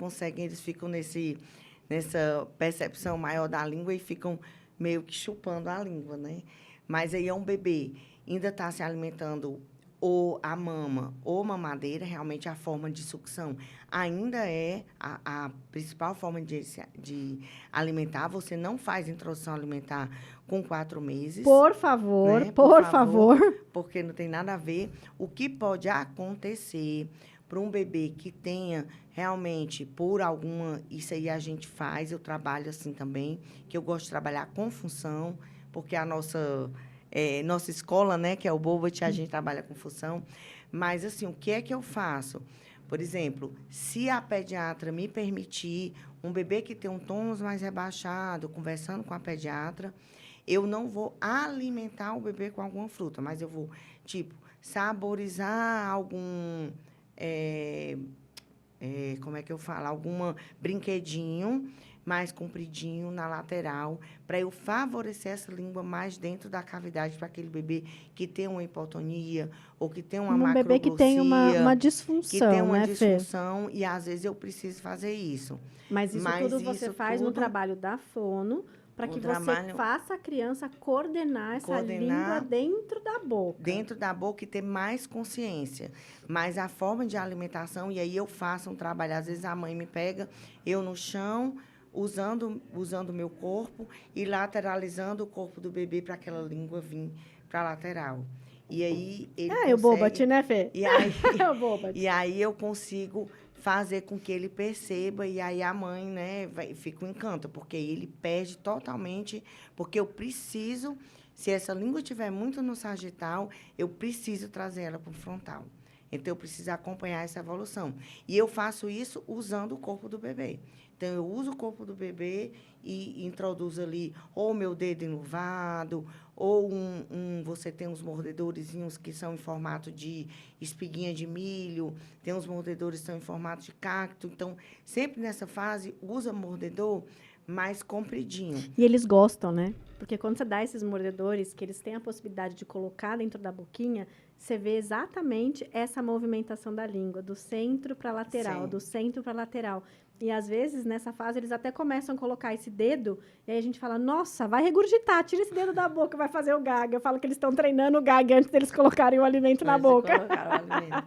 ficam nessa percepção maior da língua e ficam meio que chupando a língua, né? Mas aí é um bebê, ainda está se alimentando ou a mama ou mamadeira, realmente a forma de sucção ainda é a principal forma de alimentar. Você não faz introdução alimentar com 4 meses. Por favor, né? Por favor. Porque não tem nada a ver. O que pode acontecer para um bebê que tenha realmente por alguma... Isso aí a gente faz, eu trabalho assim também, que eu gosto de trabalhar com função, porque a nossa escola, né, que é o Bobat, a gente trabalha com função. Mas, assim, o que é que eu faço? Por exemplo, se a pediatra me permitir, um bebê que tem um tônus mais rebaixado, conversando com a pediatra, eu não vou alimentar o bebê com alguma fruta, mas eu vou, tipo, saborizar algum... como é que eu falo? Algum brinquedinho mais compridinho na lateral, para eu favorecer essa língua mais dentro da cavidade para aquele bebê que tem uma hipotonia ou que tem uma macroglossia. Um bebê que tem uma disfunção, que tem uma né, disfunção, Fê? E, às vezes, eu preciso fazer isso. Mas tudo você faz no trabalho da fono, para que você faça a criança coordenar essa língua dentro da boca. Dentro da boca e ter mais consciência. Mas a forma de alimentação, e aí eu faço um trabalho, às vezes a mãe me pega, eu no chão, usando o meu corpo e lateralizando o corpo do bebê para aquela língua vir para a lateral. E aí ele consegue... o Bobat, né, Fê? E aí eu consigo fazer com que ele perceba, e aí a mãe, né, fica um encanto, porque ele perde totalmente, porque eu preciso, se essa língua estiver muito no sagital, eu preciso trazer ela para o frontal. Então, eu preciso acompanhar essa evolução. E eu faço isso usando o corpo do bebê. Então, eu uso o corpo do bebê e introduzo ali ou o meu dedo enluvado, ou você tem uns mordedorzinhos que são em formato de espiguinha de milho, tem uns mordedores que são em formato de cacto. Então, sempre nessa fase, usa mordedor mais compridinho. E eles gostam, né? Porque quando você dá esses mordedores, que eles têm a possibilidade de colocar dentro da boquinha, você vê exatamente essa movimentação da língua, do centro para lateral, Sim. do centro para lateral. E, às vezes, nessa fase, eles até começam a colocar esse dedo, e aí a gente fala, nossa, vai regurgitar, tira esse dedo da boca, vai fazer o gag. Eu falo que eles estão treinando o gag antes deles colocarem o alimento na boca. Colocar o alimento.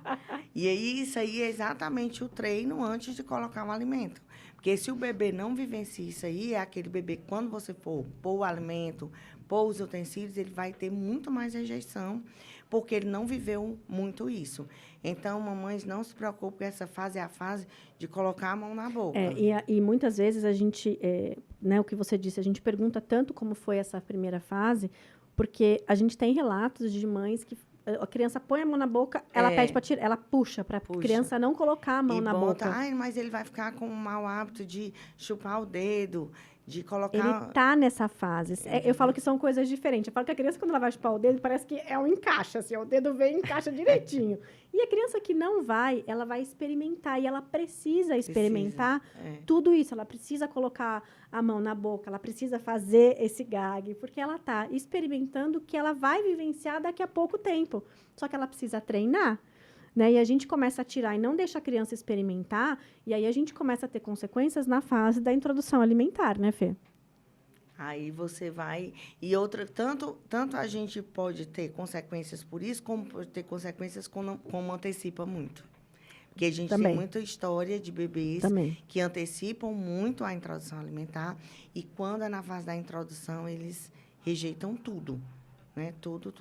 E aí, isso aí é exatamente o treino antes de colocar o alimento. Porque se o bebê não vivencia isso aí, é aquele bebê, quando você for pôr o alimento, pôr os utensílios, ele vai ter muito mais rejeição, porque ele não viveu muito isso. Então, mamães, não se preocupem, porque essa fase é a fase de colocar a mão na boca. E muitas vezes a gente, né, o que você disse, a gente pergunta tanto como foi essa primeira fase, porque a gente tem relatos de mães que a criança põe a mão na boca, ela pede para tirar, ela puxa para a criança não colocar a mão na boca. Ai, mas ele vai ficar com o mau hábito de chupar o dedo, de colocar... Ele tá nessa fase. Eu falo que são coisas diferentes. Eu falo que a criança, quando ela vai chupar o dedo, parece que é um encaixe, assim, o dedo vem e encaixa direitinho. E a criança que não vai, ela vai experimentar, e ela precisa experimentar tudo isso. Ela precisa colocar a mão na boca, ela precisa fazer esse gag, porque ela tá experimentando o que ela vai vivenciar daqui a pouco tempo. Só que ela precisa treinar. Né? E a gente começa a tirar e não deixa a criança experimentar, e aí a gente começa a ter consequências na fase da introdução alimentar, né, Fê? Aí você vai... E outra, tanto a gente pode ter consequências por isso, como pode ter consequências como antecipa muito. Porque a gente tem muita história de bebês que antecipam muito a introdução alimentar, e quando é na fase da introdução, eles rejeitam tudo. Né? Tudo.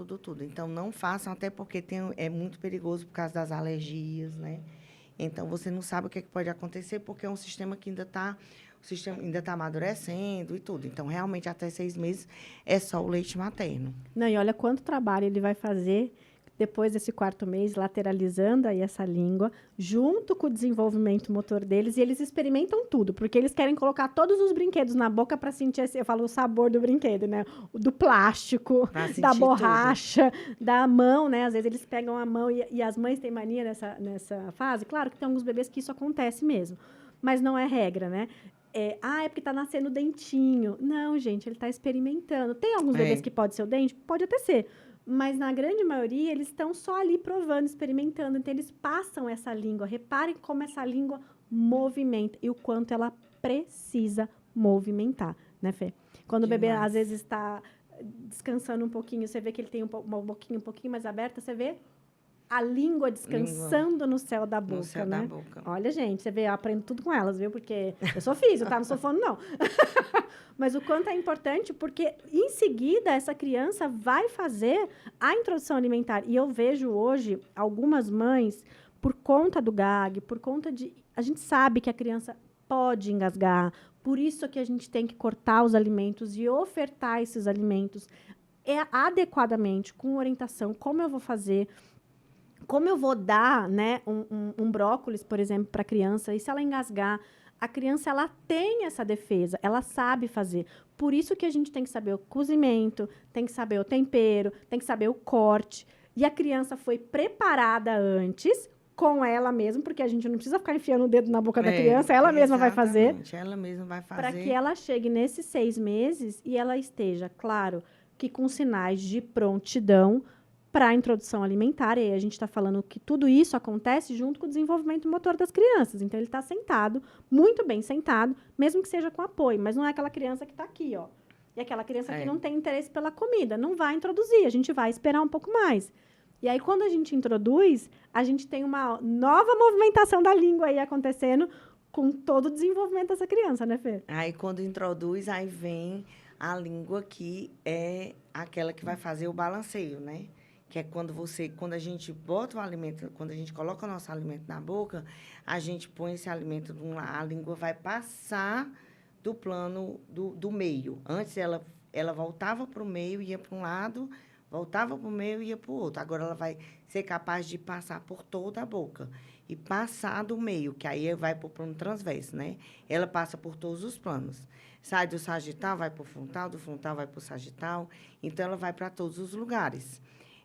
Então, não façam, até porque é muito perigoso por causa das alergias, né? Então, você não sabe o que pode acontecer, porque é um sistema que ainda está amadurecendo e tudo. Então, realmente, até 6 meses, é só o leite materno. Não, e olha quanto trabalho ele vai fazer depois desse 4º mês, lateralizando aí essa língua, junto com o desenvolvimento motor deles, e eles experimentam tudo, porque eles querem colocar todos os brinquedos na boca para sentir, eu falo o sabor do brinquedo, né? Do plástico, da borracha, da mão, né? Às vezes eles pegam a mão, e as mães têm mania nessa fase. Claro que tem alguns bebês que isso acontece mesmo, mas não é regra, né? É porque está nascendo o dentinho. Não, gente, ele está experimentando. Tem alguns bebês que pode ser o dente? Pode até ser. Mas, na grande maioria, eles estão só ali provando, experimentando. Então, eles passam essa língua. Reparem como essa língua movimenta e o quanto ela precisa movimentar, né, Fê? Quando o bebê, às vezes, está descansando um pouquinho, você vê que ele tem uma boquinha um pouquinho mais aberta, você vê a língua descansando no céu da boca, no céu né? da boca. Olha, gente, você vê, eu aprendo tudo com elas, viu? Porque eu sou física, tá? Não sou fono, não. Mas o quanto é importante, porque em seguida essa criança vai fazer a introdução alimentar. E eu vejo hoje algumas mães, por conta do gag, por conta de... A gente sabe que a criança pode engasgar, por isso que a gente tem que cortar os alimentos e ofertar esses alimentos adequadamente, com orientação, como eu vou fazer... Como eu vou dar, né, um brócolis, por exemplo, para a criança, e se ela engasgar, a criança ela tem essa defesa, ela sabe fazer. Por isso que a gente tem que saber o cozimento, tem que saber o tempero, tem que saber o corte. E a criança foi preparada antes, com ela mesma, porque a gente não precisa ficar enfiando o dedo na boca da criança, ela mesma vai fazer. Ela mesma vai fazer. Para que ela chegue nesses 6 meses e ela esteja, claro, que com sinais de prontidão para a introdução alimentar. E a gente está falando que tudo isso acontece junto com o desenvolvimento motor das crianças. Então, ele está sentado, muito bem sentado, mesmo que seja com apoio. Mas não é aquela criança que está aqui, ó. E aquela criança que não tem interesse pela comida. Não vai introduzir, a gente vai esperar um pouco mais. E aí, quando a gente introduz, a gente tem uma nova movimentação da língua aí acontecendo com todo o desenvolvimento dessa criança, né, Fê? Aí, quando introduz, aí vem a língua que é aquela que vai fazer o balanceio, né? Que é quando a gente bota o alimento, quando a gente coloca o nosso alimento na boca, a gente põe esse alimento, a língua vai passar do plano do meio. Antes, ela voltava para o meio, ia para um lado, voltava para o meio e ia para o outro. Agora, ela vai ser capaz de passar por toda a boca e passar do meio, que aí vai para o plano transverso, né? Ela passa por todos os planos. Sai do sagital, vai para o frontal, do frontal vai para o sagital. Então, ela vai para todos os lugares.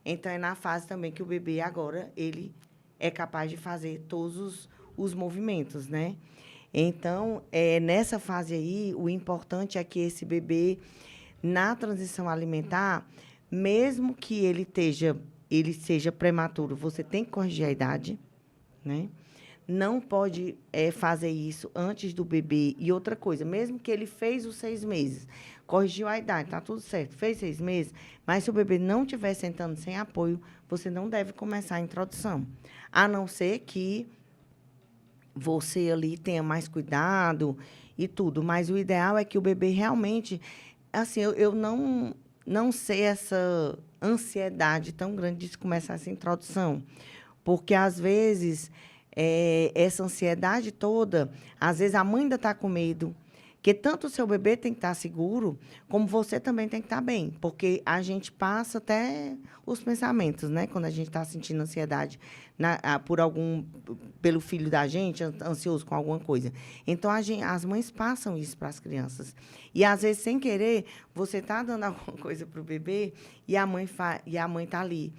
Então, é na fase também que o bebê agora, ele é capaz de fazer todos os movimentos, né? Então, nessa fase aí, o importante é que esse bebê, na transição alimentar, mesmo que ele seja prematuro, você tem que corrigir a idade, né? Não pode fazer isso antes do bebê. E outra coisa, mesmo que ele fez os 6 meses, corrigiu a idade, está tudo certo, fez 6 meses, mas se o bebê não estiver sentando sem apoio, você não deve começar a introdução. A não ser que você ali tenha mais cuidado e tudo. Mas o ideal é que o bebê realmente... Assim, eu não sei essa ansiedade tão grande de começar essa introdução. Porque, às vezes, essa ansiedade toda, às vezes a mãe ainda está com medo, que tanto o seu bebê tem que estar seguro, como você também tem que estar bem. Porque a gente passa até os pensamentos, né? Quando a gente está sentindo ansiedade pelo filho da gente, ansioso com alguma coisa. Então, as mães passam isso para as crianças. E, às vezes, sem querer, você está dando alguma coisa para o bebê e a mãe está ali.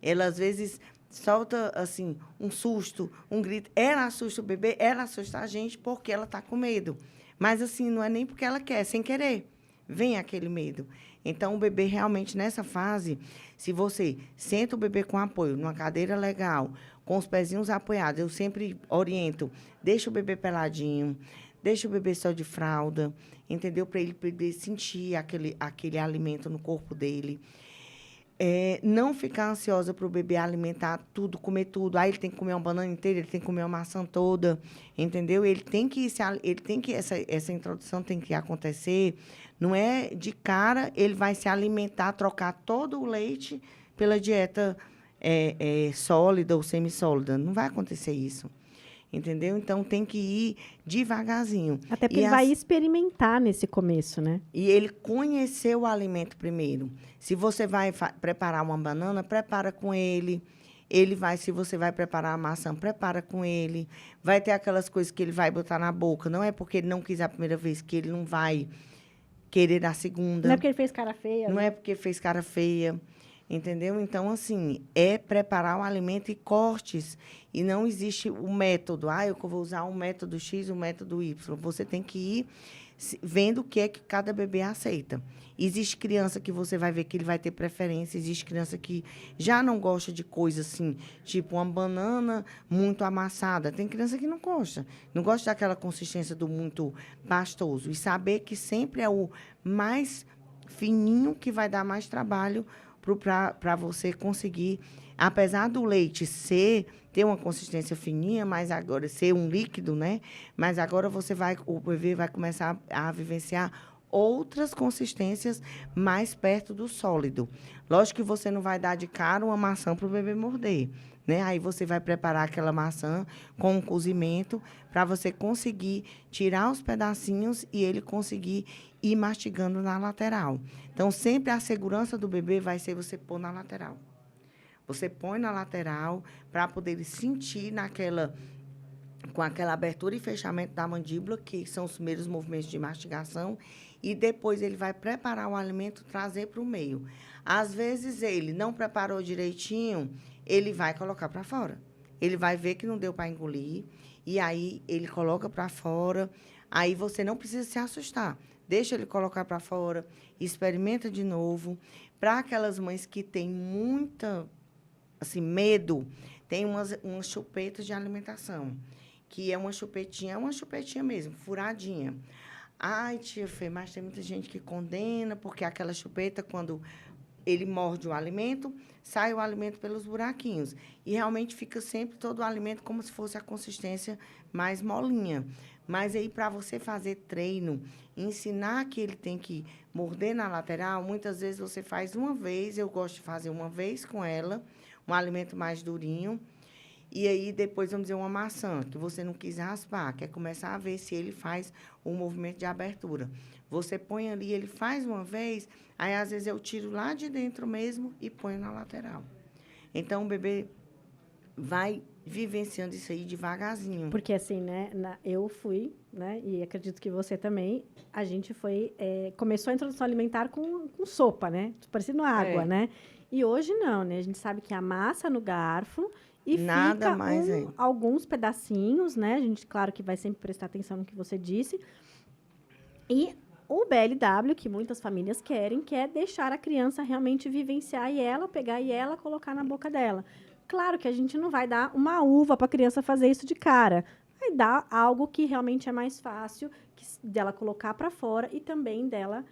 Ela, às vezes, solta, assim, um susto, um grito. Ela assusta o bebê, ela assusta a gente porque ela está com medo. Mas, assim, não é nem porque ela quer, sem querer. Vem aquele medo. Então, o bebê, realmente, nessa fase, se você senta o bebê com apoio, numa cadeira legal, com os pezinhos apoiados, eu sempre oriento, deixa o bebê peladinho, deixa o bebê só de fralda, entendeu? Para ele poder sentir aquele alimento no corpo dele. Não ficar ansiosa para o bebê alimentar tudo, comer tudo. Aí ele tem que comer uma banana inteira, ele tem que comer uma maçã toda, entendeu? Essa introdução tem que acontecer. Não é de cara, ele vai se alimentar, trocar todo o leite pela dieta sólida ou semissólida. Não vai acontecer isso. Entendeu? Então, tem que ir devagarzinho. Até porque ele vai experimentar nesse começo, né? E ele conhecer o alimento primeiro. Se você vai preparar uma banana, prepara com ele. Se você vai preparar a maçã, prepara com ele. Vai ter aquelas coisas que ele vai botar na boca. Não é porque ele não quis a primeira vez que ele não vai querer a segunda. Não é porque ele fez cara feia. Não é porque fez cara feia. Entendeu? Então, assim, é preparar o alimento e cortes. E não existe o método. Eu vou usar o método X, o método Y. Você tem que ir vendo o que é que cada bebê aceita. Existe criança que você vai ver que ele vai ter preferência. Existe criança que já não gosta de coisa assim, tipo uma banana muito amassada. Tem criança que não gosta. Não gosta daquela consistência do muito pastoso. E saber que sempre é o mais fininho que vai dar mais trabalho para você conseguir, apesar do leite ter uma consistência fininha, mas agora ser um líquido, né? Mas agora o bebê vai começar a vivenciar outras consistências mais perto do sólido. Lógico que você não vai dar de cara uma maçã para o bebê morder, né? Aí você vai preparar aquela maçã com um cozimento para você conseguir tirar os pedacinhos e ele conseguir ir mastigando na lateral. Então, sempre a segurança do bebê vai ser você pôr na lateral. Você põe na lateral para poder ele sentir com aquela abertura e fechamento da mandíbula, que são os primeiros movimentos de mastigação, e depois ele vai preparar o alimento, trazer para o meio. Às vezes, ele não preparou direitinho, ele vai colocar para fora. Ele vai ver que não deu para engolir, e aí ele coloca para fora. Aí você não precisa se assustar. Deixa ele colocar para fora, experimenta de novo. Para aquelas mães que têm muita, assim, medo, tem umas chupetas de alimentação, que é uma chupetinha mesmo, furadinha. Ai, tia Fê, mas tem muita gente que condena, porque aquela chupeta, quando ele morde o alimento, sai o alimento pelos buraquinhos. E realmente fica sempre todo o alimento como se fosse a consistência mais molinha. Mas aí, para você fazer treino, ensinar que ele tem que morder na lateral, muitas vezes você faz uma vez, eu gosto de fazer uma vez com ela, um alimento mais durinho, e aí depois, vamos dizer, uma maçã, que você não quis raspar, quer começar a ver se ele faz um movimento de abertura. Você põe ali, ele faz uma vez, aí às vezes eu tiro lá de dentro mesmo e ponho na lateral. Então, o bebê vai vivenciando isso aí devagarzinho. Porque, assim, né, eu fui, né, e acredito que você também, a gente começou a introdução alimentar com sopa, né? Parecendo água, né? E hoje não, né? A gente sabe que amassa no garfo e Nada fica mais alguns pedacinhos, né? A gente, claro que vai sempre prestar atenção no que você disse. E o BLW, que muitas famílias querem, que é deixar a criança realmente vivenciar e ela pegar e ela colocar na boca dela. Claro que a gente não vai dar uma uva para a criança fazer isso de cara. Vai dar algo que realmente é mais fácil dela colocar para fora e também dela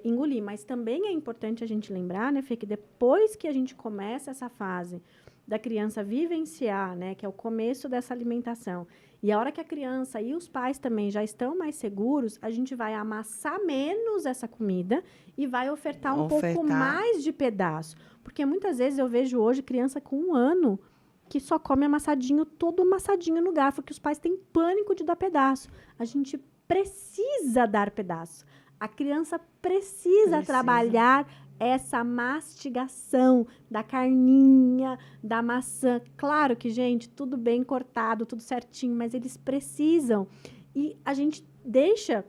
engolir. Mas também é importante a gente lembrar, né, Fê, que depois que a gente começa essa fase da criança vivenciar, né, que é o começo dessa alimentação, e a hora que a criança e os pais também já estão mais seguros, a gente vai amassar menos essa comida e vai ofertar um pouco mais de pedaço. Porque muitas vezes eu vejo hoje criança com 1 ano que só come amassadinho, todo amassadinho no garfo, que os pais têm pânico de dar pedaço. A gente precisa dar pedaço. A criança precisa trabalhar essa mastigação da carninha, da maçã. Claro que, gente, tudo bem cortado, tudo certinho, mas eles precisam. E a gente deixa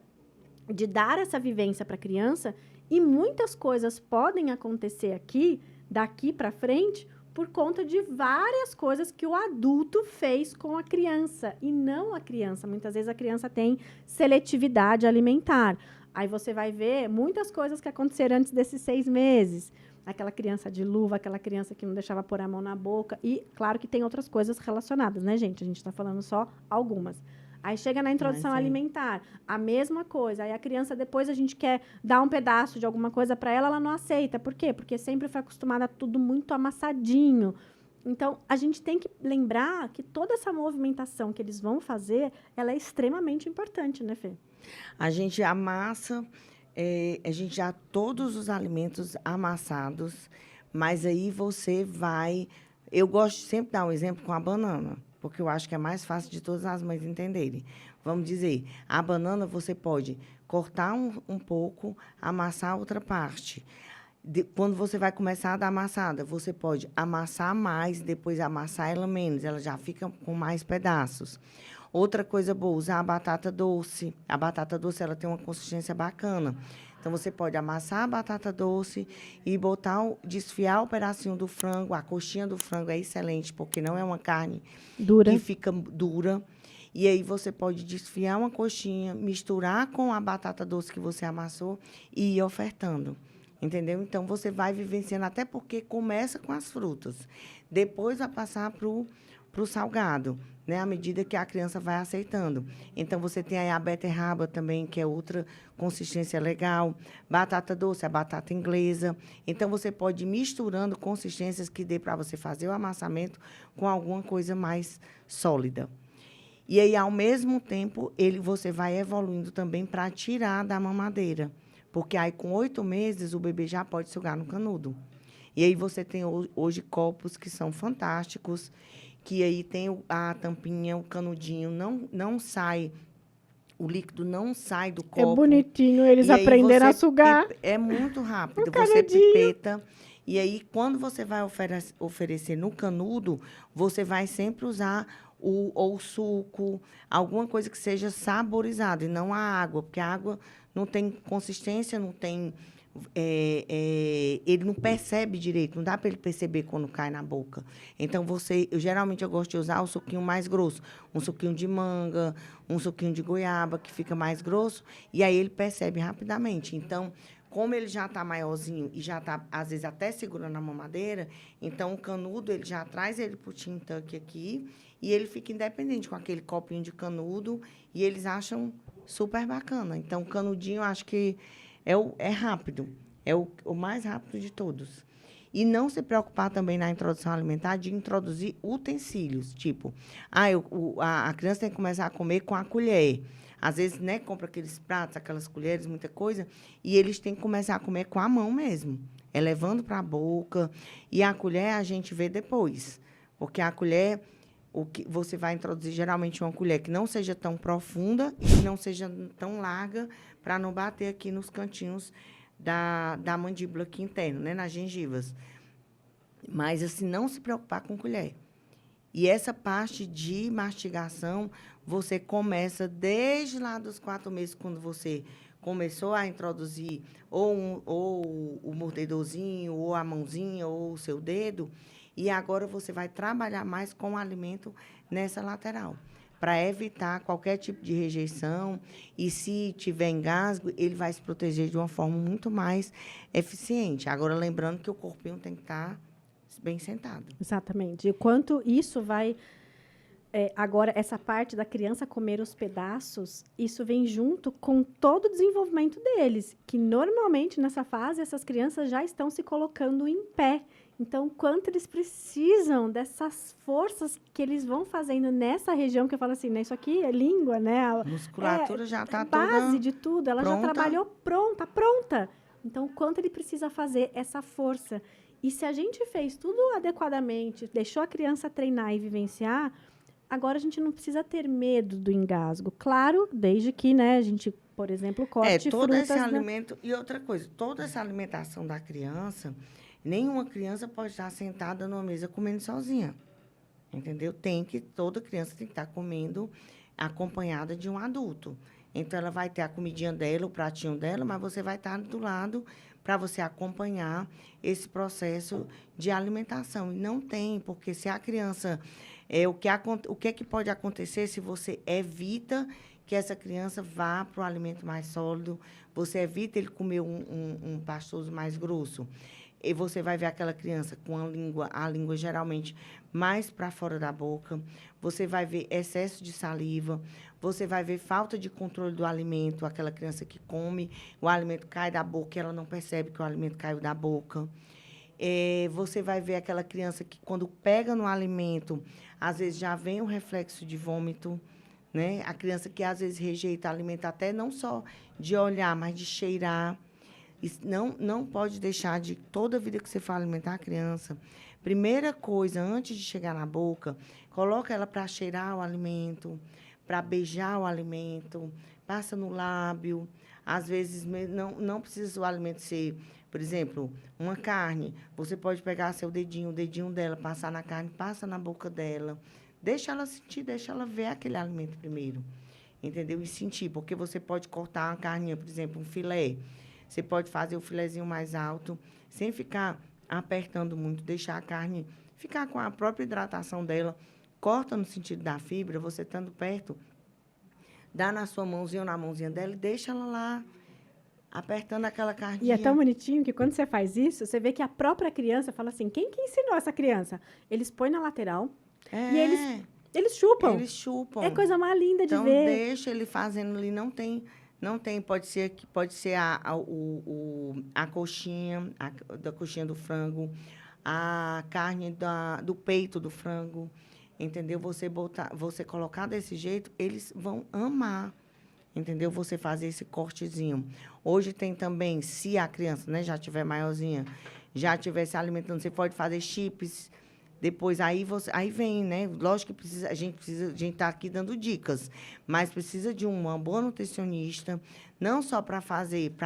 de dar essa vivência para a criança e muitas coisas podem acontecer aqui, daqui para frente, por conta de várias coisas que o adulto fez com a criança e não a criança. Muitas vezes a criança tem seletividade alimentar. Aí você vai ver muitas coisas que aconteceram antes desses 6 meses. Aquela criança de luva, aquela criança que não deixava pôr a mão na boca. E, claro, que tem outras coisas relacionadas, né, gente? A gente está falando só algumas. Aí chega na introdução alimentar, a mesma coisa. Aí a criança, depois a gente quer dar um pedaço de alguma coisa para ela, ela não aceita. Por quê? Porque sempre foi acostumada a tudo muito amassadinho. Então, a gente tem que lembrar que toda essa movimentação que eles vão fazer, ela é extremamente importante, né, Fê? A gente amassa, a gente já todos os alimentos amassados, mas aí você vai... Eu gosto sempre de dar um exemplo com a banana, porque eu acho que é mais fácil de todas as mães entenderem. Vamos dizer, a banana você pode cortar um pouco, amassar outra parte. Quando você vai começar a dar amassada, você pode amassar mais, depois amassar ela menos, ela já fica com mais pedaços. Outra coisa boa, usar a batata doce. A batata doce ela tem uma consistência bacana. Então, você pode amassar a batata doce e desfiar o pedacinho do frango. A coxinha do frango é excelente, porque não é uma carne dura, que fica dura. E aí, você pode desfiar uma coxinha, misturar com a batata doce que você amassou e ir ofertando. Entendeu? Então, você vai vivenciando, até porque começa com as frutas. Depois, vai passar para o salgado, né? À medida que a criança vai aceitando. Então, você tem aí a beterraba também, que é outra consistência legal. Batata doce, a batata inglesa. Então, você pode ir misturando consistências que dê para você fazer o amassamento com alguma coisa mais sólida. E aí, ao mesmo tempo, você vai evoluindo também para tirar da mamadeira. Porque aí, com 8 meses, o bebê já pode sugar no canudo. E aí, você tem hoje copos que são fantásticos, que aí tem a tampinha, o canudinho, não sai, o líquido não sai do copo. É bonitinho, eles aprenderam a sugar. É muito rápido, você pipeta. E aí, quando você vai oferecer no canudo, você vai sempre usar o suco, alguma coisa que seja saborizada, e não a água, porque a água não tem consistência, não tem... ele não percebe direito, não dá para ele perceber quando cai na boca. Então, geralmente eu gosto de usar o suquinho mais grosso, um suquinho de manga, um suquinho de goiaba, que fica mais grosso, e aí ele percebe rapidamente. Então, como ele já está maiorzinho e já está, às vezes, até segurando a mamadeira, então o canudo, ele já traz ele para o Teen Tuck aqui, e ele fica independente com aquele copinho de canudo, e eles acham super bacana. Então, o canudinho, eu acho que é rápido, é o mais rápido de todos. E não se preocupar também na introdução alimentar de introduzir utensílios, tipo, a criança tem que começar a comer com a colher. Às vezes, né, compra aqueles pratos, aquelas colheres, muita coisa, e eles têm que começar a comer com a mão mesmo. É levando para a boca, e a colher a gente vê depois. Porque a colher, o que você vai introduzir, geralmente, uma colher que não seja tão profunda e que não seja tão larga, para não bater aqui nos cantinhos da mandíbula aqui interna, né, nas gengivas. Mas, assim, não se preocupar com colher. E essa parte de mastigação, você começa desde lá dos 4 meses, quando você começou a introduzir ou o mordedorzinho, ou a mãozinha, ou o seu dedo, e agora você vai trabalhar mais com o alimento nessa lateral, para evitar qualquer tipo de rejeição, e se tiver engasgo, ele vai se proteger de uma forma muito mais eficiente. Agora, lembrando que o corpinho tem que estar bem sentado. Exatamente. E quanto isso vai... agora, essa parte da criança comer os pedaços, isso vem junto com todo o desenvolvimento deles, que normalmente nessa fase essas crianças já estão se colocando em pé. Então, quanto eles precisam dessas forças que eles vão fazendo nessa região, que eu falo assim, né, isso aqui é língua, né? A musculatura já está toda base de tudo, ela pronta. já trabalhou pronta. Então, quanto ele precisa fazer essa força. E se a gente fez tudo adequadamente, deixou a criança treinar e vivenciar, agora a gente não precisa ter medo do engasgo. Claro, desde que, né, a gente, por exemplo, corte todo frutas... esse alimento... E outra coisa, toda essa alimentação da criança, nenhuma criança pode estar sentada numa mesa comendo sozinha. Entendeu? Toda criança tem que estar comendo acompanhada de um adulto. Então, ela vai ter a comidinha dela, o pratinho dela, mas você vai estar do lado para você acompanhar esse processo de alimentação. E não tem, porque se a criança... o que é que pode acontecer se você evita que essa criança vá para o alimento mais sólido, você evita ele comer um pastoso mais grosso, e você vai ver aquela criança com a língua geralmente mais para fora da boca, você vai ver excesso de saliva, você vai ver falta de controle do alimento, aquela criança que come, o alimento cai da boca e ela não percebe que o alimento caiu da boca. Você vai ver aquela criança que, quando pega no alimento, às vezes já vem o reflexo de vômito, né? A criança que, às vezes, rejeita alimento até não só de olhar, mas de cheirar. Isso não pode deixar de, toda vida que você for alimentar a criança, primeira coisa, antes de chegar na boca, coloca ela para cheirar o alimento, para beijar o alimento, passa no lábio. Às vezes, não precisa o alimento ser, por exemplo, uma carne. Você pode pegar o dedinho dela, passar na carne, passa na boca dela. Deixa ela sentir, deixa ela ver aquele alimento primeiro. Entendeu? E sentir, porque você pode cortar uma carninha, por exemplo, um filé. Você pode fazer o filezinho mais alto, sem ficar apertando muito, deixar a carne ficar com a própria hidratação dela. Corta no sentido da fibra, você estando perto, dá na sua mãozinha ou na mãozinha dela e deixa ela lá, apertando aquela carninha. E é tão bonitinho que, quando você faz isso, você vê que a própria criança fala assim, quem que ensinou essa criança? Eles põem na lateral e eles chupam. Eles chupam. É coisa mais linda de então, ver. Deixa ele fazendo ali, não tem, pode ser a coxinha, da coxinha do frango, a carne do peito do frango, entendeu? Você colocar desse jeito, eles vão amar, entendeu? Você fazer esse cortezinho. Hoje tem também, se a criança, né, já tiver maiorzinha, já estiver se alimentando, você pode fazer chips. Depois, aí vem, né? Lógico que a gente está aqui dando dicas, mas precisa de uma boa nutricionista, não só para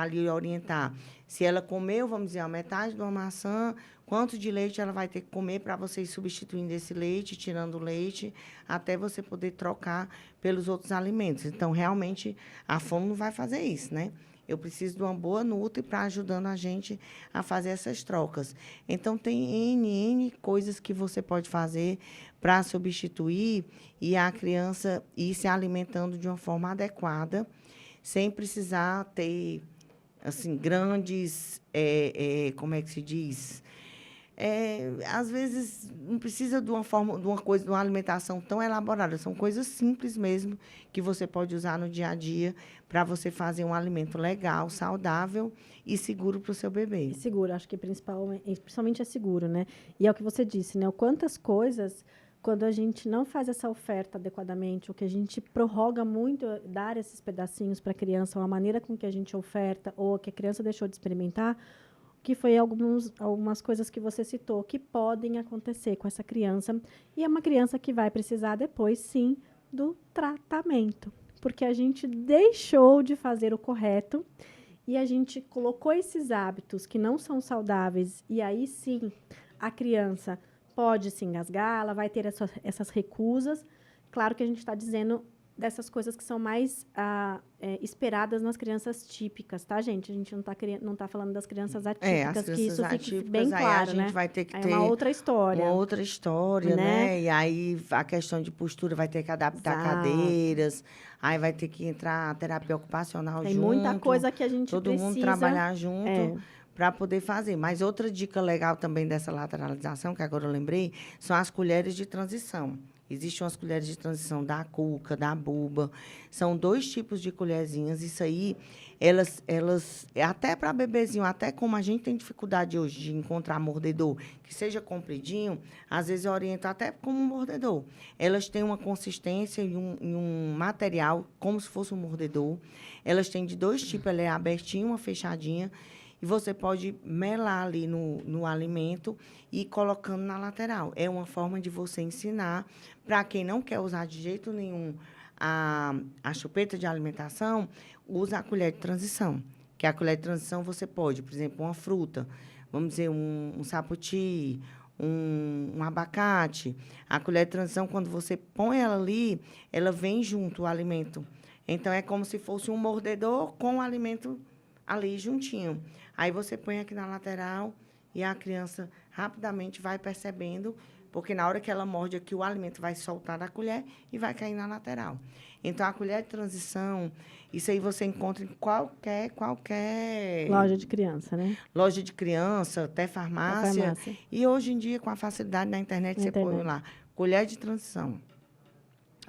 lhe orientar. Se ela comeu, vamos dizer, a metade de uma maçã, quanto de leite ela vai ter que comer para você ir substituindo esse leite, tirando o leite, até você poder trocar pelos outros alimentos. Então, realmente, a fome não vai fazer isso, né? Eu preciso de uma boa nutri para ajudando a gente a fazer essas trocas. Então, tem N coisas que você pode fazer para substituir e a criança ir se alimentando de uma forma adequada, sem precisar ter, assim, grandes, como é que se diz? Às vezes, não precisa de uma alimentação tão elaborada. São coisas simples mesmo que você pode usar no dia a dia para você fazer um alimento legal, saudável e seguro para o seu bebê. E seguro, acho que principalmente é seguro, né? E é o que você disse, né? Quantas coisas, quando a gente não faz essa oferta adequadamente, ou que a gente prorroga muito dar esses pedacinhos para a criança, ou a maneira com que a gente oferta, ou que a criança deixou de experimentar, que foi algumas coisas que você citou que podem acontecer com essa criança. E é uma criança que vai precisar depois, sim, do tratamento. Porque a gente deixou de fazer o correto e a gente colocou esses hábitos que não são saudáveis. E aí, sim, a criança pode se engasgar, ela vai ter essas recusas. Claro que a gente está dizendo dessas coisas que são mais esperadas nas crianças típicas, tá, gente? A gente não tá falando das crianças atípicas, as que isso crianças fique bem atípicas, claro, aí a gente vai ter que Aí ter é uma outra história. uma outra história, né? E aí a questão de postura vai ter que adaptar Exato. cadeiras, aí vai ter que entrar a terapia ocupacional Tem junto. muita coisa que a gente todo precisa... mundo trabalhar junto para poder fazer. Mas outra dica legal também dessa lateralização, que agora eu lembrei, são as colheres de transição. Existem umas colheres de transição da cuca, da buba. São 2 tipos de colherzinhas. Isso aí, elas até para bebezinho, até como a gente tem dificuldade hoje de encontrar mordedor que seja compridinho, às vezes eu oriento até como um mordedor. Elas têm uma consistência e um material como se fosse um mordedor. Elas têm de 2 tipos, ela é abertinha, uma fechadinha. E você pode melar ali no alimento e ir colocando na lateral. É uma forma de você ensinar. Para quem não quer usar de jeito nenhum a chupeta de alimentação, usa a colher de transição. Que a colher de transição você pode, por exemplo, uma fruta, vamos dizer, um sapoti, um abacate. A colher de transição, quando você põe ela ali, ela vem junto o alimento. Então, é como se fosse um mordedor com o alimento ali juntinho. Aí você põe aqui na lateral e a criança rapidamente vai percebendo, porque na hora que ela morde aqui, o alimento vai soltar da colher e vai cair na lateral. Então, a colher de transição, isso aí você encontra em qualquer loja de criança, né? Loja de criança, até farmácia. E hoje em dia, com a facilidade na internet, você põe lá, colher de transição.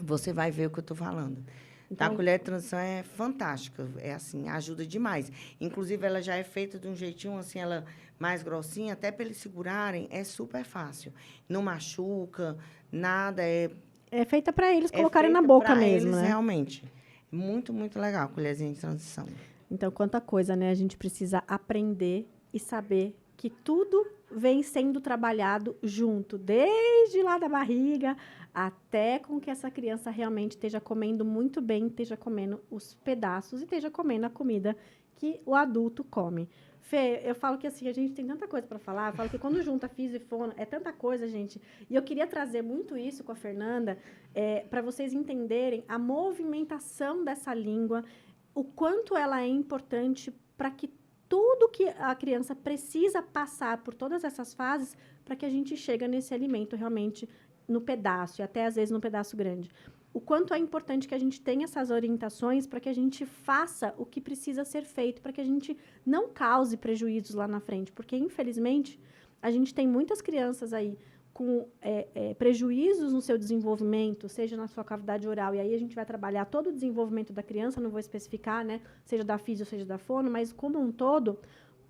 Você vai ver o que eu estou falando. Então, a colher de transição é fantástica, é assim, ajuda demais. Inclusive, ela já é feita de um jeitinho, assim, ela mais grossinha, até para eles segurarem, é super fácil. Não machuca, nada, É feita para eles colocarem na boca mesmo, eles, né? Realmente. Muito, muito legal a colherzinha de transição. Então, quanta coisa, né? A gente precisa aprender e saber que tudo vem sendo trabalhado junto, desde lá da barriga até com que essa criança realmente esteja comendo muito bem, esteja comendo os pedaços e esteja comendo a comida que o adulto come. Fê, eu falo que assim, a gente tem tanta coisa para falar, eu falo que quando junta físio e fono, é tanta coisa, gente. E eu queria trazer muito isso com a Fernanda, para vocês entenderem a movimentação dessa língua, o quanto ela é importante para que tudo que a criança precisa passar por todas essas fases para que a gente chegue nesse alimento realmente no pedaço, e até às vezes no pedaço grande. O quanto é importante que a gente tenha essas orientações para que a gente faça o que precisa ser feito, para que a gente não cause prejuízos lá na frente. Porque, infelizmente, a gente tem muitas crianças aí com prejuízos no seu desenvolvimento, seja na sua cavidade oral, e aí a gente vai trabalhar todo o desenvolvimento da criança, não vou especificar, né, seja da físio, seja da fono, mas como um todo,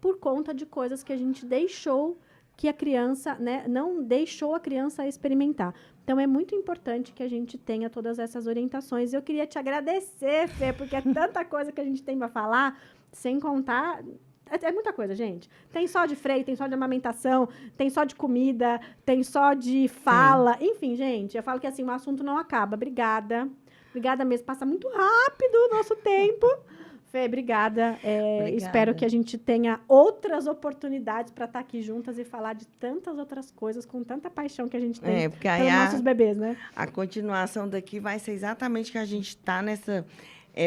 por conta de coisas que a gente deixou que a criança, né, não deixou a criança experimentar. Então, é muito importante que a gente tenha todas essas orientações. Eu queria te agradecer, Fê, porque é tanta coisa que a gente tem para falar, sem contar... É muita coisa, gente. Tem só de freio, tem só de amamentação, tem só de comida, tem só de fala. Sim. Enfim, gente, eu falo que assim, o assunto não acaba. Obrigada. Obrigada mesmo. Passa muito rápido o nosso tempo. Fê, obrigada. Espero que a gente tenha outras oportunidades para estar aqui juntas e falar de tantas outras coisas com tanta paixão que a gente tem pelos nossos bebês, né? A continuação daqui vai ser exatamente que a gente está nessa...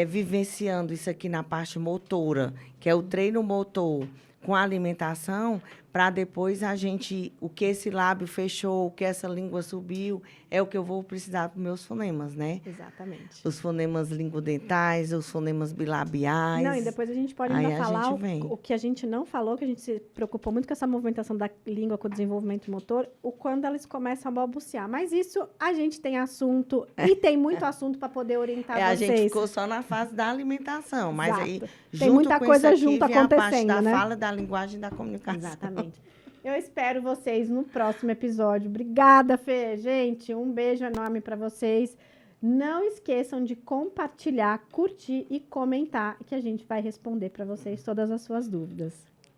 vivenciando isso aqui na parte motora, que é o treino motor com a alimentação, para depois a gente, o que esse lábio fechou, o que essa língua subiu, é o que eu vou precisar para os meus fonemas, né? Exatamente. Os fonemas linguodentais, os fonemas bilabiais. Não, e depois a gente pode ainda falar o que a gente não falou, que a gente se preocupou muito com essa movimentação da língua com o desenvolvimento motor, o quando eles começam a balbuciar. Mas isso a gente tem assunto, e tem muito assunto para poder orientar vocês. A gente ficou só na fase da alimentação, mas Exato. aí, tem muita coisa junto acontecendo, a parte da né? fala, da linguagem e da comunicação. Exatamente. Eu espero vocês no próximo episódio. Obrigada, Fê. Gente, um beijo enorme para vocês. Não esqueçam de compartilhar, curtir e comentar, que a gente vai responder para vocês todas as suas dúvidas.